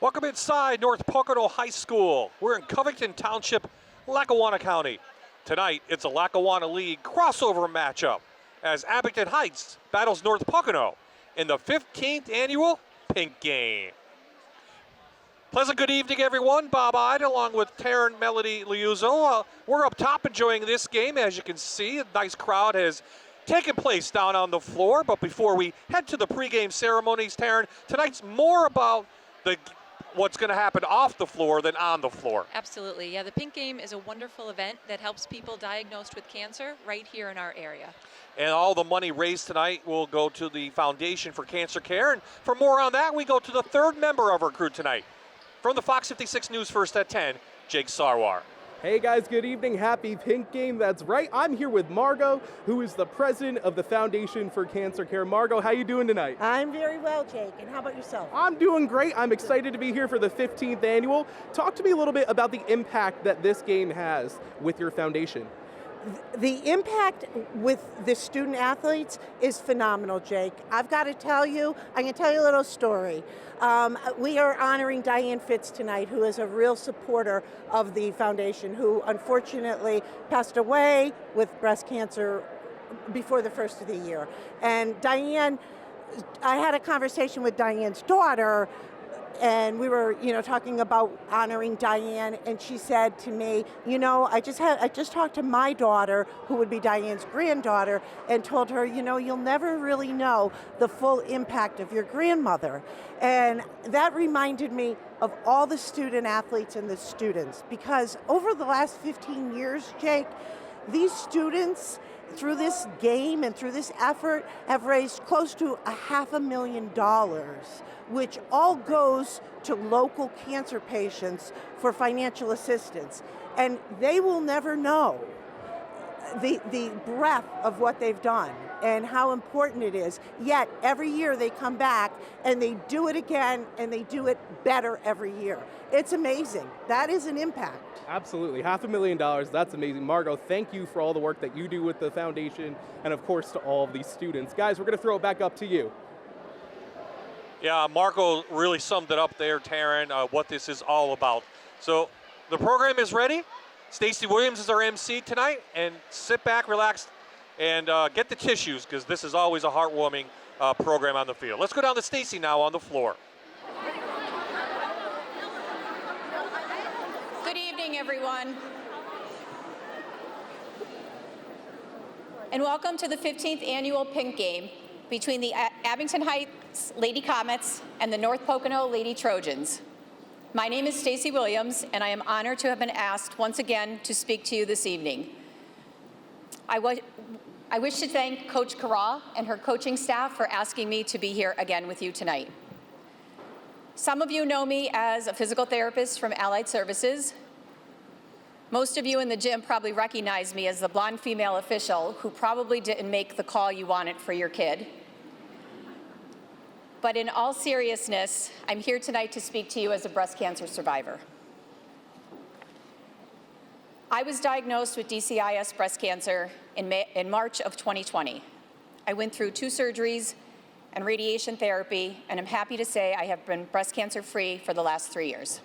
Welcome inside North Pocono High School. We're in Covington Township, Lackawanna County. Tonight, it's a Lackawanna League crossover matchup as Abington Heights battles North Pocono in the 15th annual Pink Game. Pleasant good evening, everyone. Bob Ide along with Taryn Melody Liuzzo. We're up top enjoying this game. As you can see, a nice crowd has taken place down on the floor. But before we head to the pregame ceremonies, Taryn, tonight's more about what's going to happen off the floor than on the floor. Absolutely. Yeah, the Pink Game is a wonderful event that helps people diagnosed with cancer right here in our area. And all the money raised tonight will go to the Foundation for Cancer Care. And for more on that, we go to the third member of our crew tonight. From the Fox 56 News First at 10, Jake Sarwar. Hey guys, good evening. Happy Pink Game. That's right. I'm here with Margot, who is the president of the Foundation for Cancer Care. Margot, how you doing tonight? I'm very well, Jake. And how about yourself? I'm doing great. I'm excited to be here for the 15th annual. Talk to me a little bit about the impact that this game has with your foundation. The impact with the student athletes is phenomenal, Jake. I've got to tell you, I can tell you a little story. We are honoring Diane Fitz tonight, who is a real supporter of the foundation, who unfortunately passed away with breast cancer before the first of the year. And Diane, I had a conversation with Diane's daughter, and we were, talking about honoring Diane, and she said to me, I just talked to my daughter, who would be Diane's granddaughter, and told her, you'll never really know the full impact of your grandmother. And that reminded me of all the student athletes and the students, because over the last 15 years, Jake, these students, through this game and through this effort, have raised close to $500,000, which all goes to local cancer patients for financial assistance. And they will never know the breadth of what they've done and how important it is. Yet every year they come back and they do it again, and they do it better every year. It's amazing. That is an impact. Absolutely. $500,000, that's amazing. Margot, thank you for all the work that you do with the foundation, and of course to all of these students. Guys, we're going to throw it back up to you. Yeah, Marco really summed it up there, Taryn, what this is all about. So the program is ready. Stacy Williams is our MC tonight, and sit back, relax, and get the tissues, because this is always a heartwarming program on the field. Let's go down to Stacy now on the floor. Good evening, everyone. And welcome to the 15th annual Pink Game between the Abington Heights Lady Comets and the North Pocono Lady Trojans. My name is Stacy Williams, and I am honored to have been asked once again to speak to you this evening. I wish to thank Coach Carra and her coaching staff for asking me to be here again with you tonight. Some of you know me as a physical therapist from Allied Services. Most of you in the gym probably recognize me as the blonde female official who probably didn't make the call you wanted for your kid. But in all seriousness, I'm here tonight to speak to you as a breast cancer survivor. I was diagnosed with DCIS breast cancer in March of 2020. I went through 2 surgeries and radiation therapy, and I'm happy to say I have been breast cancer free for the last 3 years.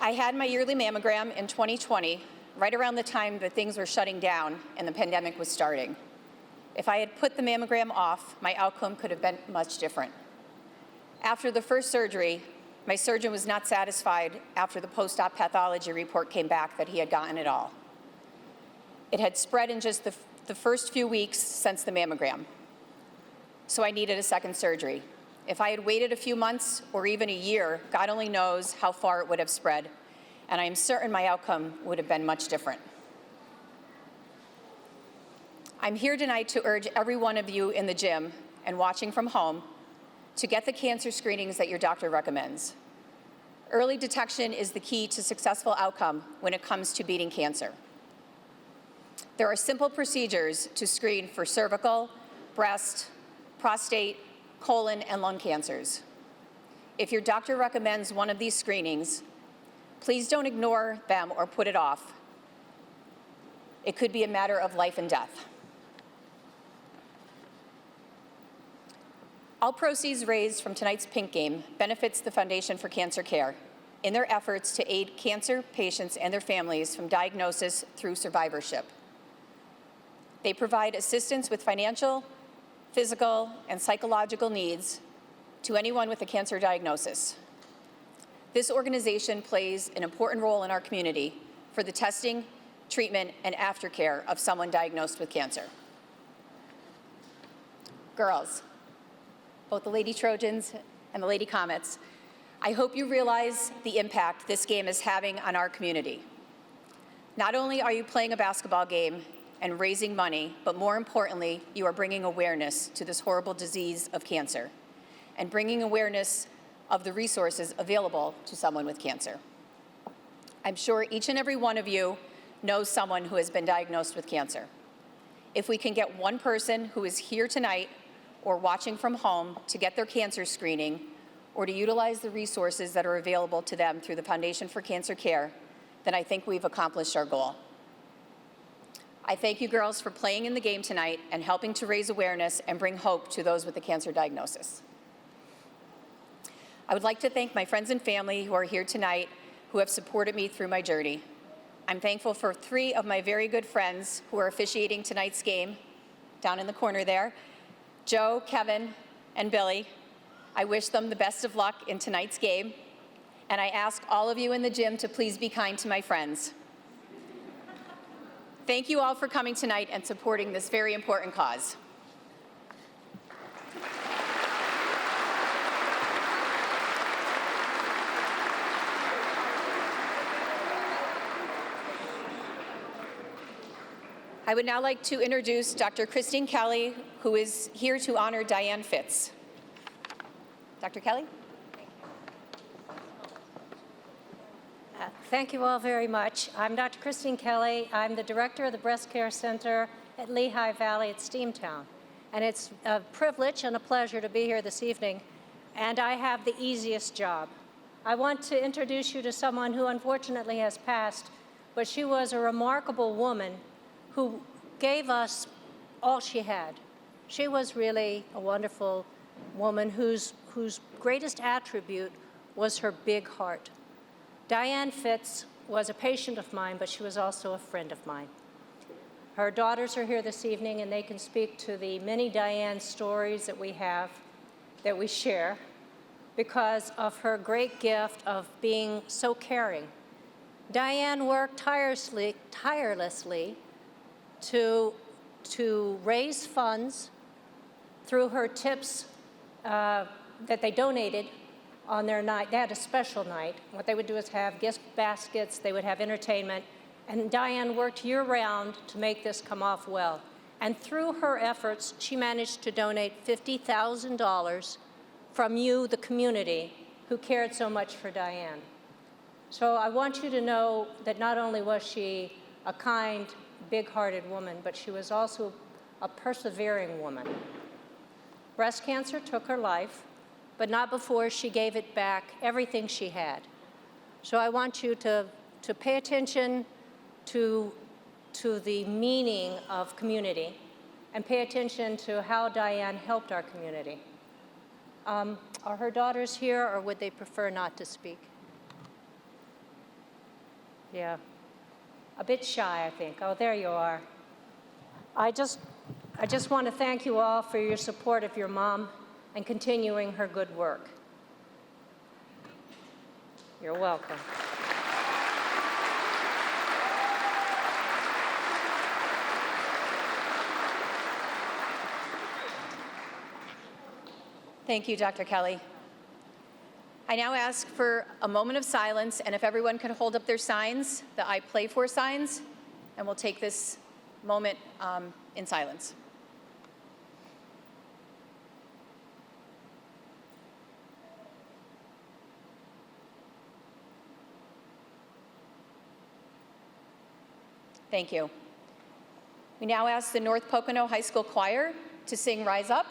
I had my yearly mammogram in 2020, right around the time that things were shutting down and the pandemic was starting. If I had put the mammogram off, my outcome could have been much different. After the first surgery, my surgeon was not satisfied after the post-op pathology report came back that he had gotten it all. It had spread in just the first few weeks since the mammogram. So I needed a second surgery. If I had waited a few months or even a year, God only knows how far it would have spread, and I am certain my outcome would have been much different. I'm here tonight to urge every one of you in the gym and watching from home to get the cancer screenings that your doctor recommends. Early detection is the key to successful outcome when it comes to beating cancer. There are simple procedures to screen for cervical, breast, prostate, colon, and lung cancers. If your doctor recommends one of these screenings, please don't ignore them or put it off. It could be a matter of life and death. All proceeds raised from tonight's Pink Game benefits the Foundation for Cancer Care in their efforts to aid cancer patients and their families from diagnosis through survivorship. They provide assistance with financial, physical, and psychological needs to anyone with a cancer diagnosis. This organization plays an important role in our community for the testing, treatment, and aftercare of someone diagnosed with cancer. Girls, both the Lady Trojans and the Lady Comets, I hope you realize the impact this game is having on our community. Not only are you playing a basketball game and raising money, but more importantly, you are bringing awareness to this horrible disease of cancer and bringing awareness of the resources available to someone with cancer. I'm sure each and every one of you knows someone who has been diagnosed with cancer. If we can get one person who is here tonight or watching from home to get their cancer screening or to utilize the resources that are available to them through the Foundation for Cancer Care, then I think we've accomplished our goal. I thank you girls for playing in the game tonight and helping to raise awareness and bring hope to those with a cancer diagnosis. I would like to thank my friends and family who are here tonight who have supported me through my journey. I'm thankful for 3 of my very good friends who are officiating tonight's game, down in the corner there, Joe, Kevin, and Billy. I wish them the best of luck in tonight's game, and I ask all of you in the gym to please be kind to my friends. Thank you all for coming tonight and supporting this very important cause. I would now like to introduce Dr. Christine Kelly, who is here to honor Diane Fitz. Dr. Kelly? Thank you all very much. I'm Dr. Christine Kelly. I'm the director of the Breast Care Center at Lehigh Valley at Steamtown. And it's a privilege and a pleasure to be here this evening. And I have the easiest job. I want to introduce you to someone who unfortunately has passed, but she was a remarkable woman who gave us all she had. She was really a wonderful woman whose greatest attribute was her big heart. Diane Fitz was a patient of mine, but she was also a friend of mine. Her daughters are here this evening, and they can speak to the many Diane stories that we have, that we share, because of her great gift of being so caring. Diane worked tirelessly to raise funds through her tips that they donated on their night. They had a special night. What they would do is have gift baskets, they would have entertainment, and Diane worked year-round to make this come off well. And through her efforts, she managed to donate $50,000 from you, the community, who cared so much for Diane. So I want you to know that not only was she a kind, big-hearted woman, but she was also a persevering woman. Breast cancer took her life, but not before she gave it back everything she had. So I want you to pay attention to the meaning of community and pay attention to how Diane helped our community. Are her daughters here, or would they prefer not to speak? Yeah. A bit shy, I think. Oh, there you are. I just want to thank you all for your support of your mom and continuing her good work. You're welcome. Thank you, Dr. Kelly. I now ask for a moment of silence, and if everyone could hold up their signs, the I Play For signs, and we'll take this moment in silence. Thank you. We now ask the North Pocono High School Choir to sing Rise Up.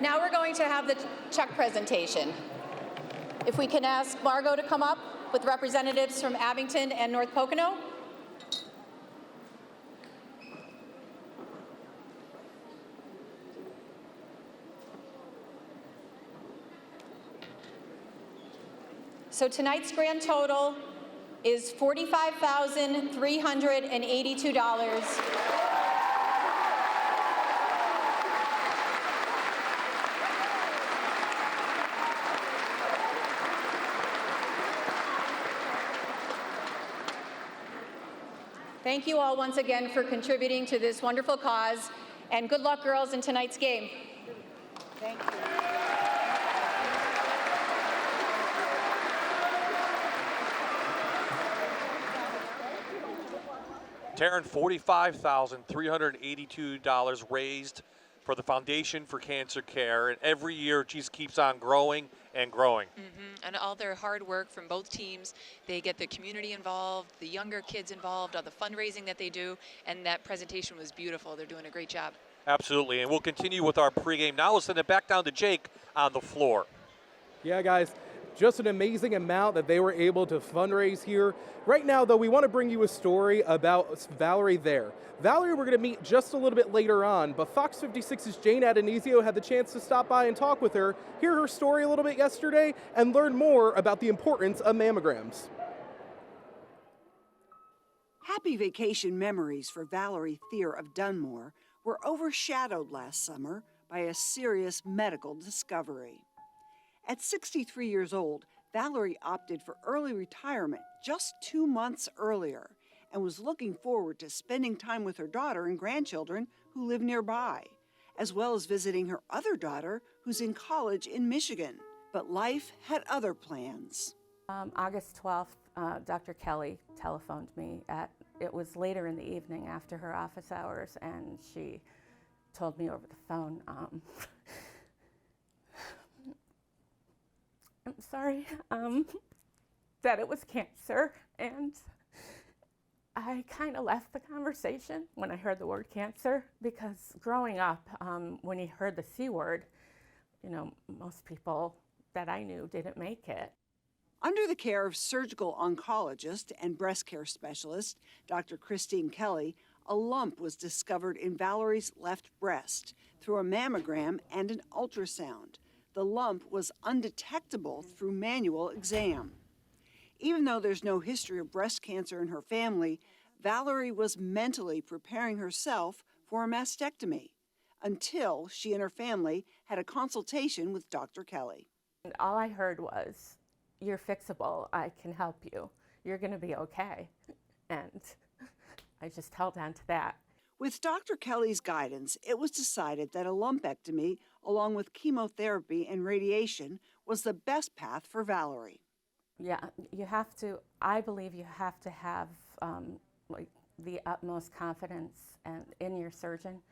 Now we're going to have the check presentation. If we can ask Margot to come up with representatives from Abington and North Pocono. So tonight's grand total is $45,382. Thank you all once again for contributing to this wonderful cause, and good luck, girls, in tonight's game. Thank you. Taryn, $45,382 raised for the Foundation for Cancer Care, and every year it just keeps on growing and growing. And all their hard work from both teams, they get the community involved, the younger kids involved, all the fundraising that they do, and that presentation was beautiful. They're doing a great job. Absolutely, and we'll continue with our pregame. Now we'll send it back down to Jake on the floor. Yeah, guys, just an amazing amount that they were able to fundraise here. Right now, though, we want to bring you a story about Valerie there. Valerie, we're going to meet just a little bit later on, but Fox 56's Jane Adonisio had the chance to stop by and talk with her, hear her story a little bit yesterday, and learn more about the importance of mammograms. Happy vacation memories for Valerie Thier of Dunmore were overshadowed last summer by a serious medical discovery. At 63 years old, Valerie opted for early retirement just 2 months earlier and was looking forward to spending time with her daughter and grandchildren who live nearby, as well as visiting her other daughter who's in college in Michigan. But life had other plans. August 12th, Dr. Kelly telephoned me it was later in the evening after her office hours, and she told me over the phone, I'm sorry, that it was cancer, and I kind of left the conversation when I heard the word cancer, because growing up, when you heard the C word, you know, most people that I knew didn't make it. Under the care of surgical oncologist and breast care specialist, Dr. Christine Kelly, a lump was discovered in Valerie's left breast through a mammogram and an ultrasound. The lump was undetectable through manual exam. Even though there's no history of breast cancer in her family, Valerie was mentally preparing herself for a mastectomy until she and her family had a consultation with Dr. Kelly. And all I heard was, "You're fixable, I can help you, you're gonna be okay." And I just held on to that. With Dr. Kelly's guidance, it was decided that a lumpectomy, along with chemotherapy and radiation, was the best path for Valerie. Yeah, I believe you have to have like the utmost confidence in your surgeon.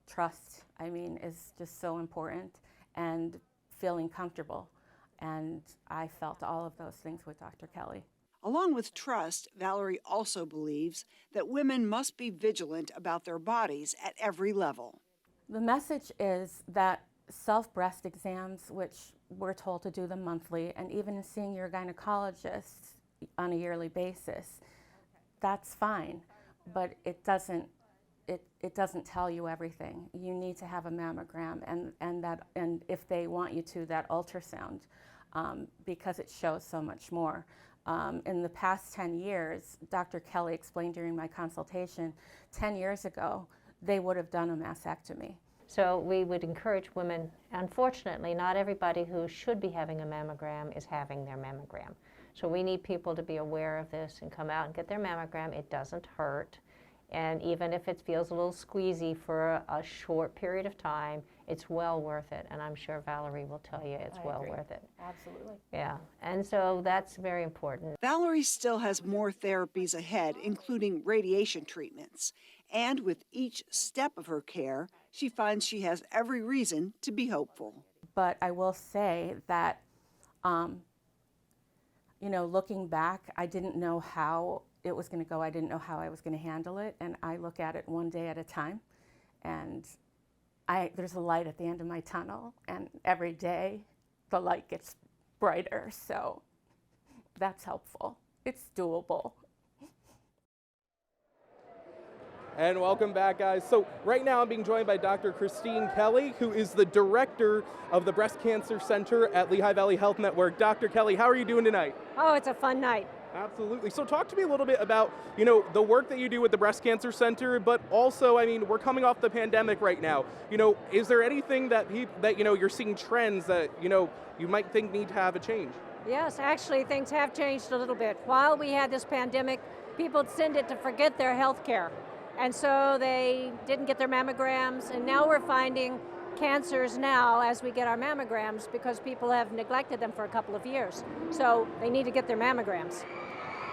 Trust, is just so important, and feeling comfortable. And I felt all of those things with Dr. Kelly. Along with trust, Valerie also believes that women must be vigilant about their bodies at every level. The message is that self-breast exams, which we're told to do them monthly, and even seeing your gynecologist on a yearly basis, that's fine, but it doesn't tell you everything. You need to have a mammogram, and if they want you to, that ultrasound, because it shows so much more. In the past 10 years, Dr. Kelly explained during my consultation, 10 years ago, they would have done a mastectomy. So we would encourage women, unfortunately, not everybody who should be having a mammogram is having their mammogram. So we need people to be aware of this and come out and get their mammogram. It doesn't hurt. And even if it feels a little squeezy for a short period of time, it's well worth it. And I'm sure Valerie will tell you it's well worth it. Absolutely. Yeah, and so that's very important. Valerie still has more therapies ahead, including radiation treatments. And with each step of her care, she finds she has every reason to be hopeful. But I will say that, looking back, I didn't know how it was going to go. I didn't know how I was going to handle it. And I look at it one day at a time. And there's a light at the end of my tunnel, and every day the light gets brighter, so that's helpful. It's doable. And welcome back, guys. So right now I'm being joined by Dr. Christine Kelly, who is the director of the Breast Cancer Center at Lehigh Valley Health Network. Dr. Kelly, how are you doing tonight? Oh, it's a fun night. Absolutely. So talk to me a little bit about, the work that you do with the Breast Cancer Center, but also, we're coming off the pandemic right now. Is there anything that you're seeing trends that, you might think need to have a change? Yes, actually things have changed a little bit. While we had this pandemic, people tended to forget their health care. And so they didn't get their mammograms, and now we're finding cancers now as we get our mammograms because people have neglected them for a couple of years. So they need to get their mammograms.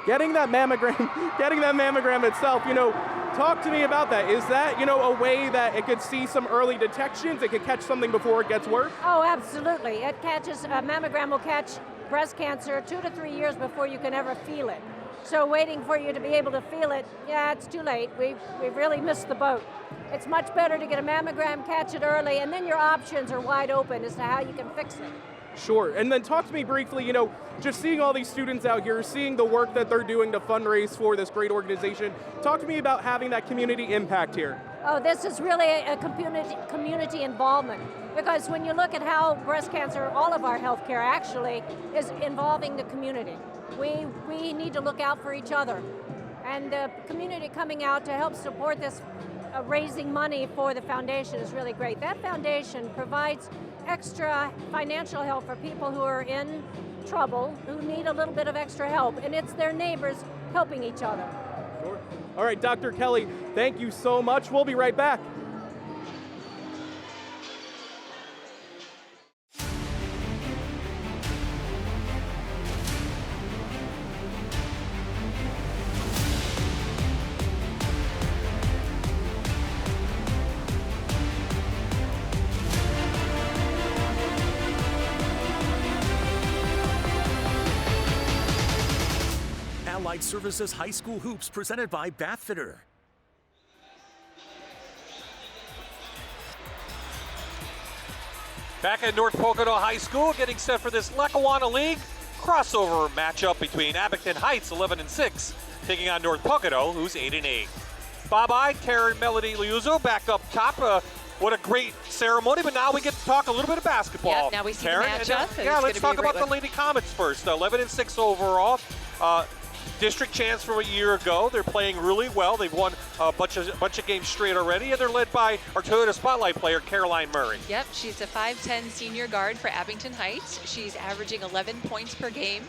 Getting that mammogram itself, talk to me about that. Is that, a way that it could see some early detections? It could catch something before it gets worse? Oh, absolutely. A mammogram will catch breast cancer 2 to 3 years before you can ever feel it. So waiting for you to be able to feel it, it's too late. We've really missed the boat. It's much better to get a mammogram, catch it early, and then your options are wide open as to how you can fix it. Sure, and then talk to me briefly, just seeing all these students out here, seeing the work that they're doing to fundraise for this great organization. Talk to me about having that community impact here. Oh, this is really a community involvement, because when you look at how breast cancer, all of our healthcare actually, is involving the community. We need to look out for each other. And the community coming out to help support this, raising money for the foundation is really great. That foundation provides extra financial help for people who are in trouble, who need a little bit of extra help, and it's their neighbors helping each other. Sure. All right, Dr. Kelly, thank you so much. We'll be right back. Allied Services High School Hoops presented by Bathfitter. Back at North Pocono High School, getting set for this Lackawanna League crossover matchup between Abington Heights, 11-6, taking on North Pocono, who's 8-8. Bye-bye, Karen Melody Liuzzo back up top. What a great ceremony, but now we get to talk a little bit of basketball. Yep, now we see Karen, the matchup. let's talk about the Lady Comets first. 11-6 overall. District champs from a year ago. They're playing really well. They've won a bunch of games straight already, and they're led by our Toyota Spotlight player, Caroline Murray. Yep, she's a 5'10" senior guard for Abington Heights. She's averaging 11 points per game.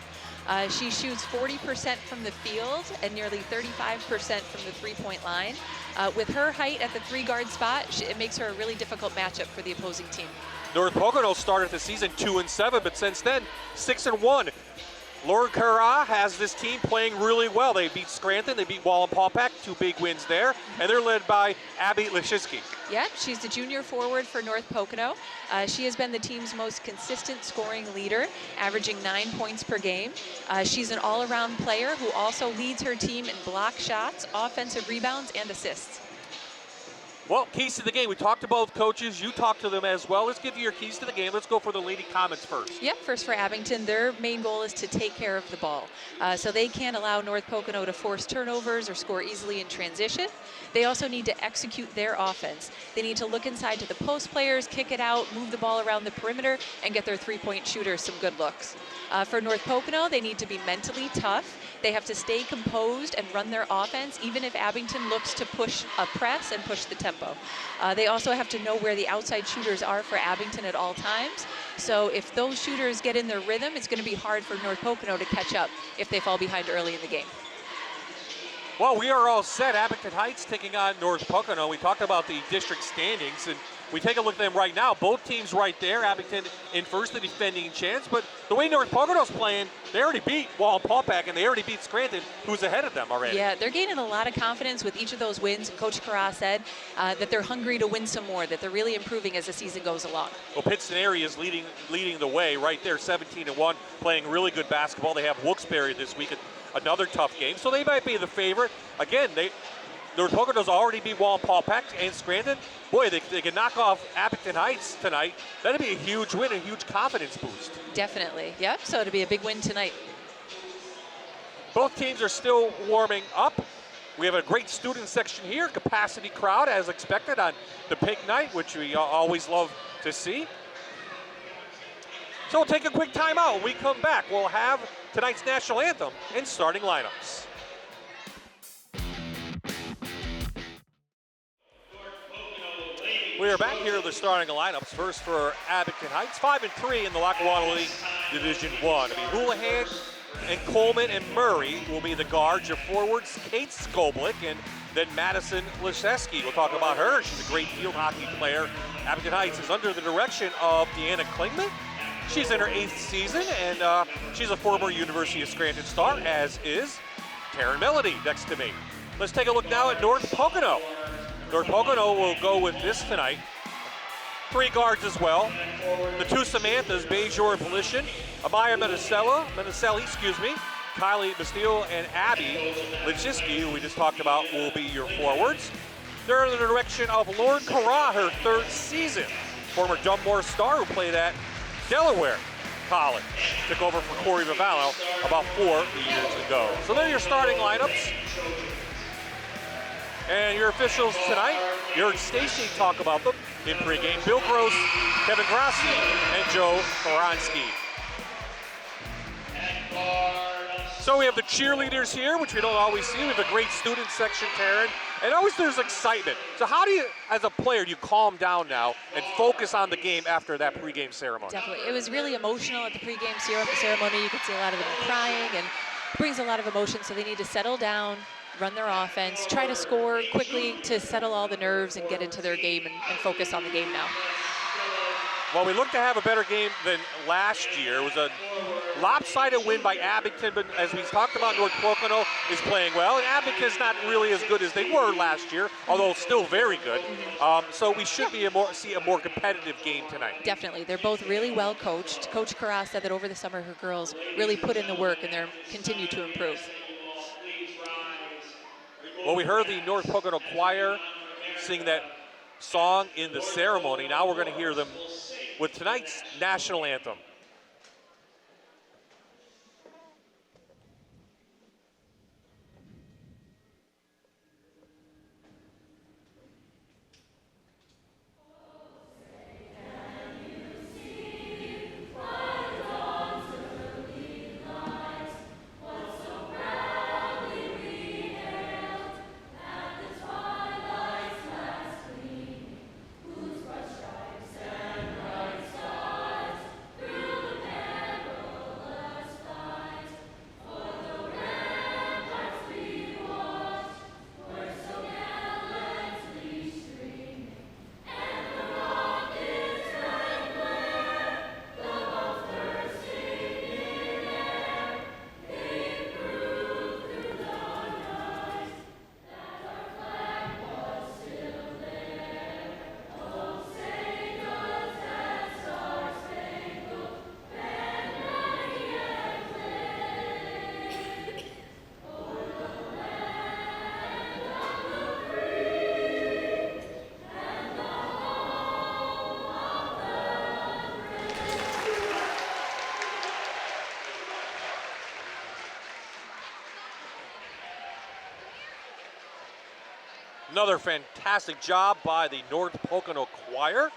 She shoots 40% from the field and nearly 35% from the three-point line. With her height at the 3-guard spot, it makes her a really difficult matchup for the opposing team. North Pocono started the season 2-7, but since then, 6-1. Laura Carra has this team playing really well. They beat Scranton, they beat Wallenpaupack, 2 big wins there, and they're led by Abby Leshinsky. Yep, she's the junior forward for North Pocono. She has been the team's most consistent scoring leader, averaging 9 points per game. She's an all-around player who also leads her team in block shots, offensive rebounds, and assists. Well, keys to the game. We talked to both coaches. You talked to them as well. Let's give you your keys to the game. Let's go for the Lady Comets first. Yep, first for Abington, their main goal is to take care of the ball. So they can't allow North Pocono to force turnovers or score easily in transition. They also need to execute their offense. They need to look inside to the post players, kick it out, move the ball around the perimeter, and get their three-point shooters some good looks. For North Pocono, they need to be mentally tough. They have to stay composed and run their offense, even if Abington looks to push a press and push the tempo. They also have to know where the outside shooters are for Abington at all times. So if those shooters get in their rhythm, it's going to be hard for North Pocono to catch up if they fall behind early in the game. Well, we are all set. Abington Heights taking on North Pocono. We talked about the district standings, and we take a look at them right now. Both teams right there. Abington in first, the defending champs. But the way North Pocono's playing, they already beat Wallenpaupack, and they already beat Scranton, who's ahead of them already. Yeah, they're gaining a lot of confidence with each of those wins. Coach Carra said that they're hungry to win some more, that they're really improving as the season goes along. Well, Pittston area is leading the way right there, 17-1, playing really good basketball. They have Wilkes-Barre this week, another tough game, so they might be the favorite. Again, North Pocono's already beat Wallenpaul Peck and Scranton. Boy, they can knock off Abington Heights tonight. That'd be a huge win, a huge confidence boost. Definitely. Yep. So it'll be a big win tonight. Both teams are still warming up. We have a great student section here, capacity crowd as expected on the pink night, which we always love to see. So we'll take a quick timeout. When we come back, we'll have tonight's national anthem and starting lineups. We are back here with the starting lineups. First for Abington Heights, 5-3 in the Lackawanna League Division I. It'll be Houlihan and Coleman and Murray will be the guards. Your forwards, Kate Skoblick and then Madison Liszewski. We'll talk about her. She's a great field hockey player. Abington Heights is under the direction of Deanna Klingman. She's in her 8th season, and she's a former University of Scranton star, as is Taryn Melody next to me. Let's take a look now at North Pocono. North Pocono will go with this tonight. 3 guards as well. The 2 Samanthas, Bejor and Polishin. Amaya Menicelli, Kylie Bastille and Abby Lichiski, who we just talked about, will be your forwards. They're in the direction of Lauren Carra, her 3rd season. Former Dunmore star who played at Delaware College. Took over for Corey Vivallo about 4 years ago. So they're your starting lineups. And your officials tonight, you heard Stacy talk about them in pregame. Bill Gross, Kevin Grassi, and Joe Koronsky. So we have the cheerleaders here, which we don't always see. We have a great student section, Taryn, and always there's excitement. So how do you, as a player, do you calm down now and focus on the game after that pregame ceremony? Definitely. It was really emotional at the pregame ceremony. You could see a lot of them crying, and it brings a lot of emotion, so they need to settle down, run their offense, try to score quickly to settle all the nerves and get into their game and focus on the game now. Well, we look to have a better game than last year. It was a lopsided win by Abington, but as we talked about, North Pocono is playing well, and Abington's not really as good as they were last year, although still very good. So we should see a more competitive game tonight. Definitely. They're both really well coached. Coach Carra said that over the summer her girls really put in the work and they're continue to improve. Well, we heard the North Pocono Choir sing that song in the ceremony. Now we're going to hear them with tonight's national anthem. Another fantastic job by the North Pocono Choir.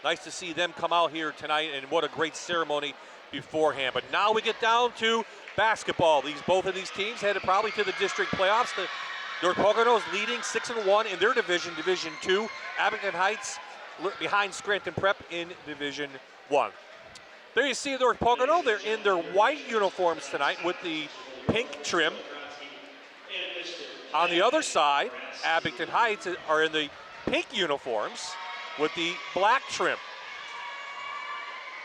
Nice to see them come out here tonight, and what a great ceremony beforehand. But now we get down to basketball. Both of these teams headed probably to the district playoffs. The North Pocono is leading 6-1 in their division, Division II. Abington Heights behind Scranton Prep in Division I. There you see North Pocono. They're in their white uniforms tonight with the pink trim. On the other side, Abington Heights are in the pink uniforms with the black trim.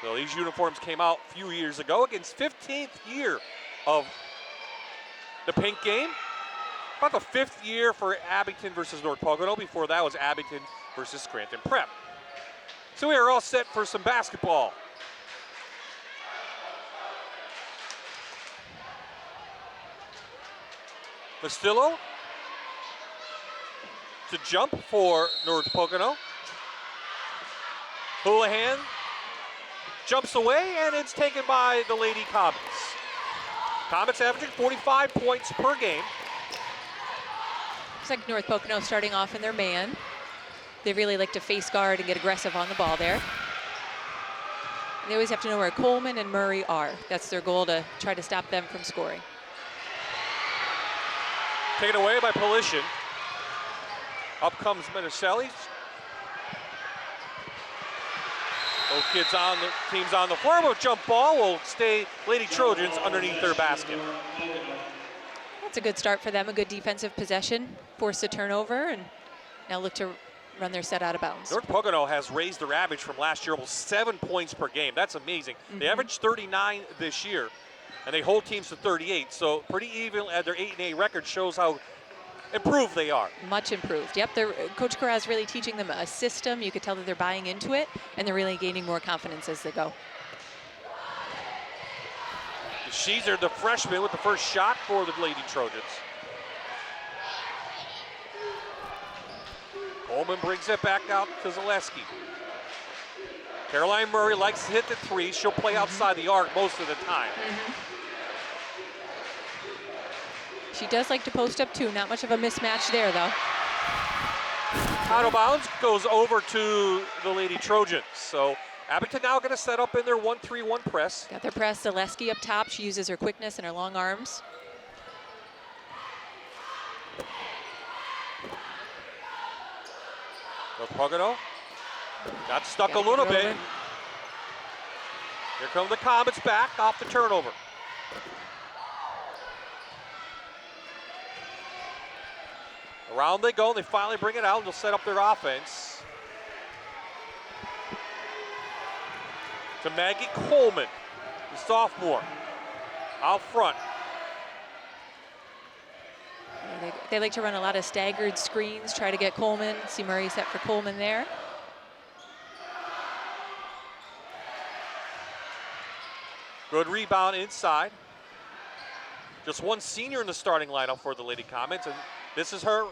So these uniforms came out a few years ago against 15th year of the pink game. About the 5th year for Abington versus North Pocono. Before that was Abington versus Scranton Prep. So we are all set for some basketball. Mastillo to jump for North Pocono. Houlihan jumps away, and it's taken by the Lady Comets. Comets averaging 45 points per game. Looks like North Pocono starting off in their man. They really like to face guard and get aggressive on the ball there. They always have to know where Coleman and Murray are. That's their goal, to try to stop them from scoring. Taken away by Polishin. Up comes Minicelli. Both teams on the floor. Will jump ball will stay Lady Trojans underneath their basket. That's a good start for them, a good defensive possession. Force a turnover and now look to run their set out of bounds. North Pocono has raised their average from last year almost 7 points per game. That's amazing. They averaged 39 this year, and they hold teams to 38. So pretty even. Their 8-8 record shows how improved they are. Much improved. Yep, Coach Carraz really teaching them a system. You could tell that they're buying into it, and they're really gaining more confidence as they go. Sheezer, the freshman, with the first shot for the Lady Trojans. Coleman brings it back out to Zaleski. Caroline Murray likes to hit the three. She'll play outside the arc most of the time. She does like to post up too. Not much of a mismatch there, though. Out of bounds goes over to the Lady Trojans. So Abington now going to set up in their 1-3-1 press. Got their press. Zaleski up top. She uses her quickness and her long arms. North Pocono got stuck a little bit. Here come the Comets back off the turnover. Around they go, and they finally bring it out, and they'll set up their offense. To Maggie Coleman, the sophomore, out front. They like to run a lot of staggered screens, try to get Coleman. See Murray set for Coleman there. Good rebound inside. Just one senior in the starting lineup for the Lady Comets, and this is her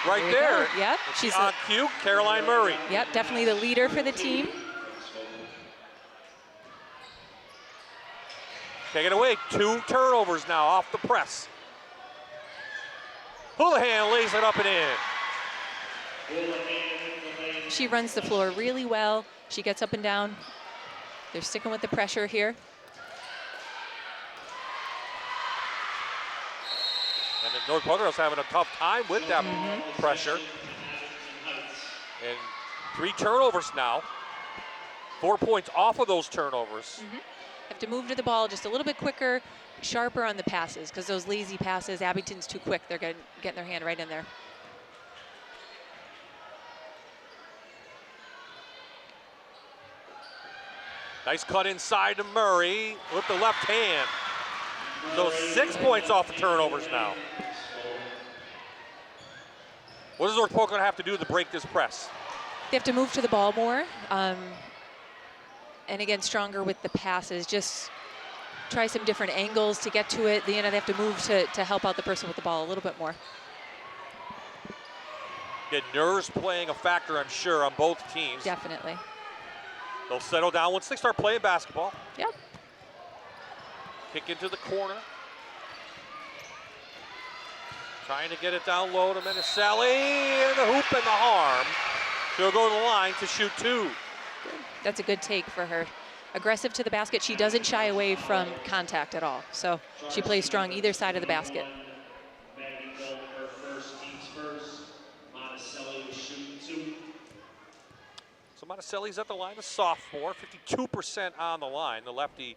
right there. Yep, she's on cue, Caroline Murray. Yep, definitely the leader for the team. Take it away, 2 turnovers now off the press. Houlihan lays it up and in. She runs the floor really well. She gets up and down. They're sticking with the pressure here. And then North Pocono's having a tough time with that pressure. And 3 turnovers now. 4 points off of those turnovers. Have to move to the ball just a little bit quicker, sharper on the passes, because those lazy passes, Abington's too quick. They're getting their hand right in there. Nice cut inside to Murray with the left hand. So 6 points off the turnovers now. What does North Pocono have to do to break this press? They have to move to the ball more. And again, stronger with the passes. Just try some different angles to get to it. They have to move to help out the person with the ball a little bit more. Get nerves playing a factor, I'm sure, on both teams. Definitely. They'll settle down once they start playing basketball. Yep. Kick into the corner. Trying to get it down low to Minicelli, and the hoop and the harm. She'll go to the line to shoot 2. That's a good take for her. Aggressive to the basket. She doesn't shy away from contact at all. So she plays strong either side of the basket. So Monticelli's at the line, a sophomore, 52% on the line, the lefty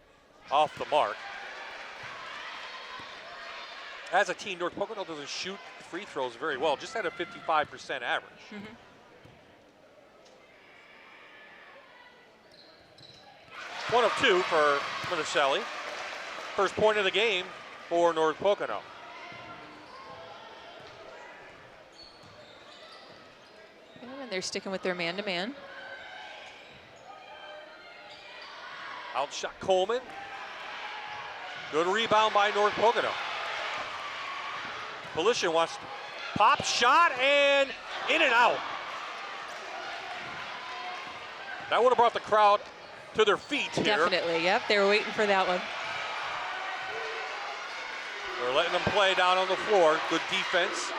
off the mark. As a team, North Pocono doesn't shoot free throws very well, just at a 55% average. Mm-hmm. One of 2 for Monticelli. First point of the game for North Pocono. And they're sticking with their man-to-man. Outshot Coleman. Good rebound by North Pocono. Polishin wants Pop shot and in and out. That would have brought the crowd to their feet here. Definitely, yep. They were waiting for that one. They're letting them play down on the floor. Good defense.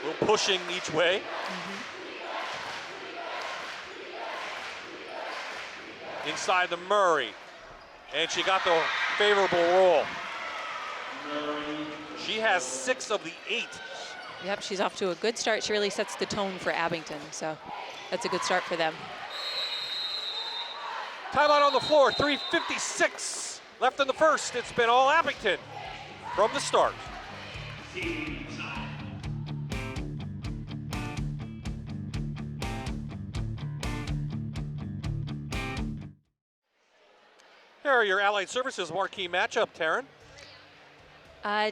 A little pushing each way. Inside the Murray. And she got the favorable roll. She has 6 of the 8. Yep, she's off to a good start. She really sets the tone for Abington, so that's a good start for them. Timeout on the floor, 3:56 left in the first. It's been all Abington from the start. Here are your Allied Services marquee matchup, Taryn.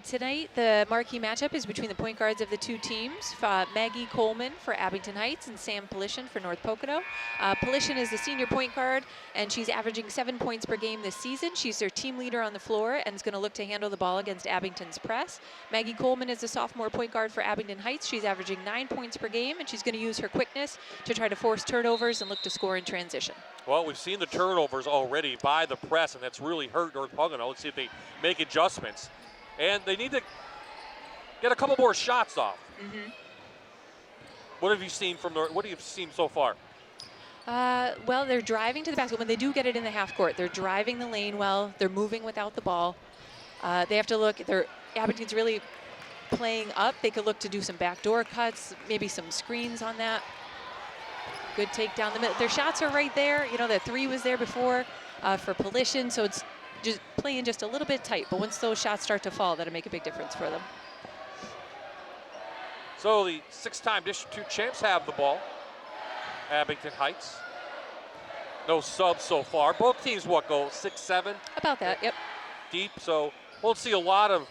Tonight, the marquee matchup is between the point guards of the two teams, Maggie Coleman for Abington Heights and Sam Polishin for North Pocono. Polishin is the senior point guard, and she's averaging 7 points per game this season. She's their team leader on the floor and is going to look to handle the ball against Abington's press. Maggie Coleman is a sophomore point guard for Abington Heights. She's averaging 9 points per game, and she's going to use her quickness to try to force turnovers and look to score in transition. Well, we've seen the turnovers already by the press, and that's really hurt North Pocono. Let's see if they make adjustments. And they need to get a couple more shots off. What have you seen what have you seen so far? Well, they're driving to the basket. When they do get it in the half court, they're driving the lane well. They're moving without the ball. They have to look. Abington's really playing up. They could look to do some backdoor cuts, maybe some screens on that. Good take down the middle. Their shots are right there. You know, that 3 was there before for Polishin, so it's just playing just a little bit tight. But once those shots start to fall, that'll make a big difference for them. So the 6-time District 2 champs have the ball. Abington Heights. No subs so far. Both teams, go 6-7? About that, yep. Deep, so won't see a lot of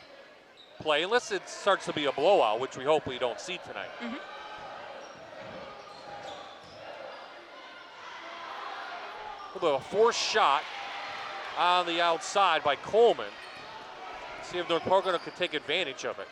play unless it starts to be a blowout, which we hope we don't see tonight. A little bit of a forced shot on the outside by Coleman. See if North Pocono could take advantage of it.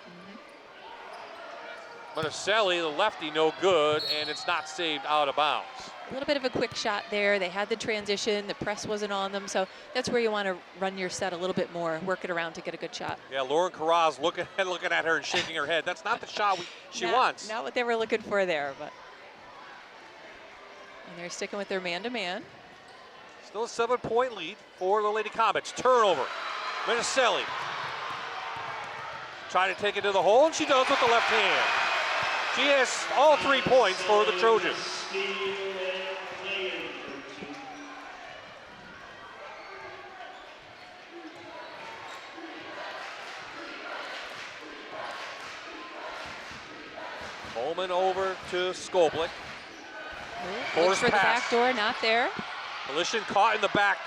Monticelli, the lefty, no good, and it's not saved out of bounds. A little bit of a quick shot there. They had the transition. The press wasn't on them, so that's where you want to run your set a little bit more, work it around to get a good shot. Yeah, Lauren Carraz looking at her and shaking her head. That's not the shot she wants. Not what they were looking for there, but. And they're sticking with their man-to-man. Still a 7-point lead for the Lady Comets. Turnover. Monticelli. Trying to take it to the hole, and she does with the left hand. She has all 3 points for the Trojans. Coleman over to Skoblik. Looks for the back door, not there. Polishin caught in the back.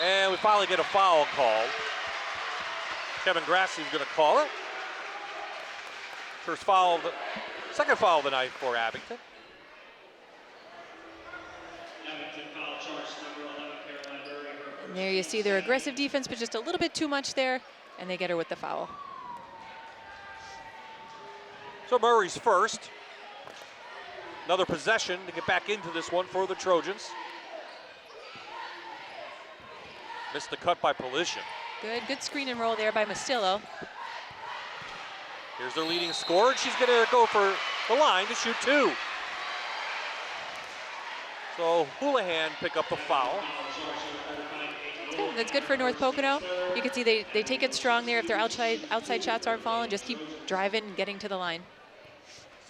And we finally get a foul called. Kevin Grassie's going to call it. Second foul of the night for Abington. And there you see their aggressive defense, but just a little bit too much there, and they get her with the foul. So Murray's first. Another possession to get back into this one for the Trojans. Missed the cut by Polishin. Good screen and roll there by Mastillo. Here's their leading scorer. She's going to go for the line to shoot 2. So Houlihan pick up the foul. That's good for North Pocono. You can see they take it strong there. If their outside shots aren't falling, just keep driving and getting to the line.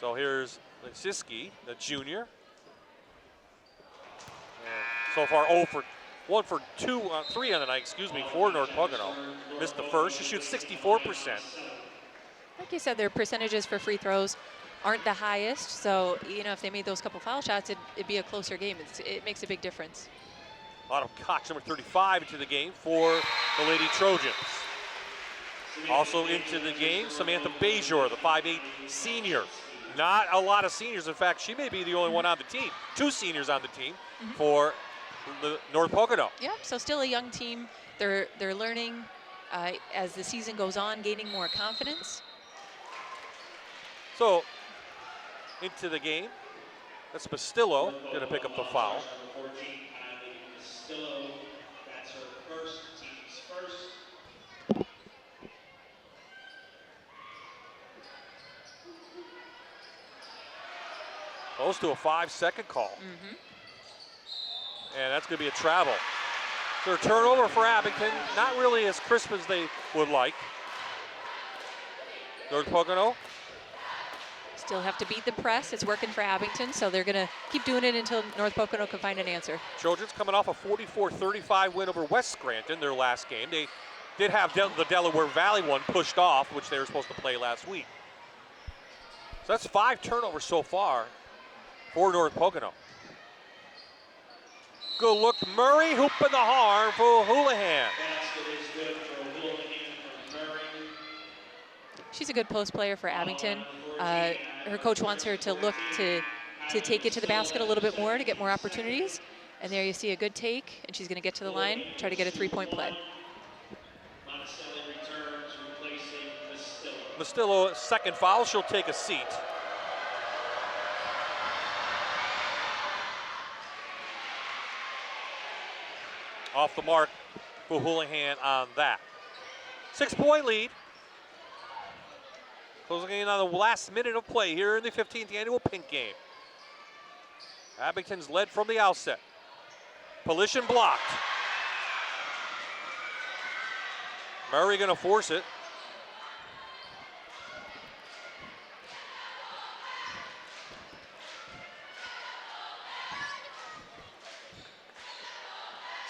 So here's Linsiski, the junior. And so far 1 for 3 on the night, for North Pocono. Missed the first. She shoots 64%. Like you said, their percentages for free throws aren't the highest. So, you know, if they made those couple foul shots, it'd be a closer game. It makes a big difference. Autumn Koch, number 35, into the game for the Lady Trojans. Also into the game, Samantha Bajor, the 5'8" senior. Not a lot of seniors. In fact, she may be the only one on the team. 2 seniors on the team for the North Pocono. Yeah, so still a young team. They're learning as the season goes on, gaining more confidence. So, into the game. That's Bastillo going to pick up the foul. Close to a 5-second call. And that's going to be a travel. So a turnover for Abington. Not really as crisp as they would like. North Pocono. Still have to beat the press. It's working for Abington, so they're going to keep doing it until North Pocono can find an answer. Trojans coming off a 44-35 win over West Scranton, their last game. They did have the Delaware Valley one pushed off, which they were supposed to play last week. So that's 5 turnovers so far for North Pocono. Good look, Murray, hoop in the harm for Houlihan. She's a good post player for Abington. Her coach wants her to look to take it to the basket a little bit more to get more opportunities. And there you see a good take, and she's going to get to the line, try to get a 3-point play. Bastillo, second foul, she'll take a seat. Off the mark for Houlihan on that. 6-point lead. Closing in on the last minute of play here in the 15th annual Pink Game. Abington's led from the outset. Polishin blocked. Murray gonna force it.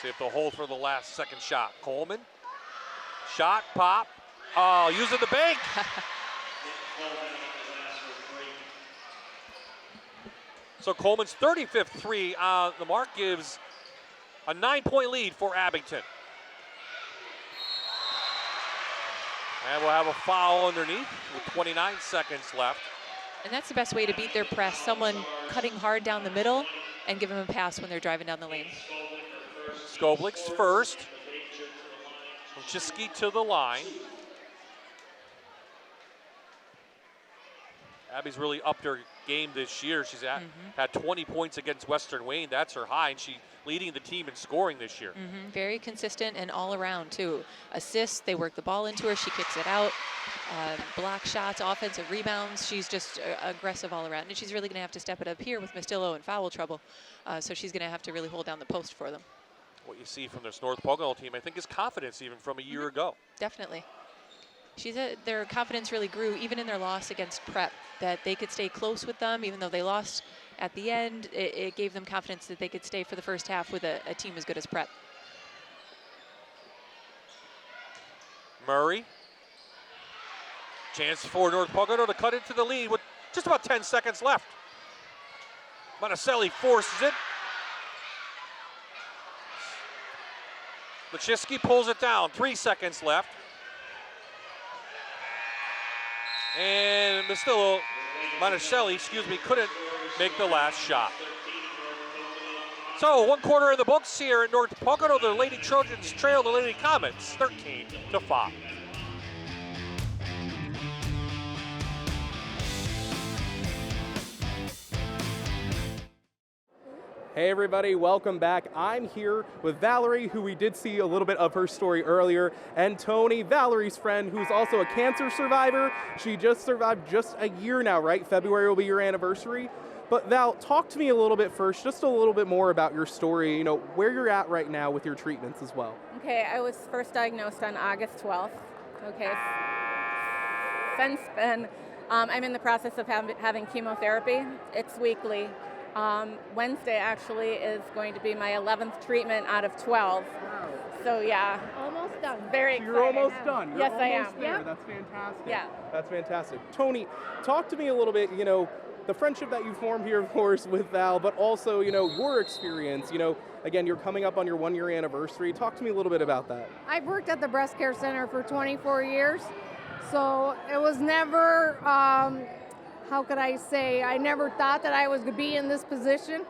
See if they'll hold for the last second shot. Coleman, shot, pop. Oh, using the bank. So Coleman's 35th three on the mark gives a 9-point lead for Abington. And we'll have a foul underneath with 29 seconds left. And that's the best way to beat their press. Someone cutting hard down the middle and give them a pass when they're driving down the lane. Skoblik's first. Chiski to the line. Abby's really upped her game this year. She's had 20 points against Western Wayne. That's her high, and she's leading the team in scoring this year. Very consistent and all around, too. Assists, they work the ball into her. She kicks it out. Block shots, offensive rebounds. She's just aggressive all around. And she's really going to have to step it up here with Mastillo in foul trouble. So she's going to have to really hold down the post for them. What you see from this North Pocono team, I think, is confidence even from a year ago. Definitely. Their confidence really grew even in their loss against Prep, that they could stay close with them even though they lost at the end. It gave them confidence that they could stay for the first half with a team as good as Prep. Murray. Chance for North Pocono to cut into the lead with just about 10 seconds left. Monticelli forces it. Lachiski pulls it down, 3 seconds left. And Monticelli, couldn't make the last shot. So 1 quarter in the books here at North Pocono. The Lady Trojans trail the Lady Comets 13-5. Hey everybody, welcome back. I'm here with Valerie, who we did see a little bit of her story earlier, and Tony, Valerie's friend, who's also a cancer survivor. She just survived just a year now, right? February will be your anniversary. But Val, talk to me a little bit first, just a little bit more about your story, where you're at right now with your treatments as well. Okay, I was first diagnosed on August 12th. Okay, since then, I'm in the process of having chemotherapy. It's weekly. Wednesday actually is going to be my 11th treatment out of 12. Wow. So yeah. Almost done. Very excited. You're almost done. You're Yes, I am. almost there. Yeah. That's fantastic. Yeah. That's fantastic. Tony, talk to me a little bit, the friendship that you formed here, of course, with Val, but also, your experience. Again, you're coming up on your 1-year anniversary. Talk to me a little bit about that. I've worked at the Breast Care Center for 24 years, so it was never, how could I say, I never thought that I was going to be in this position,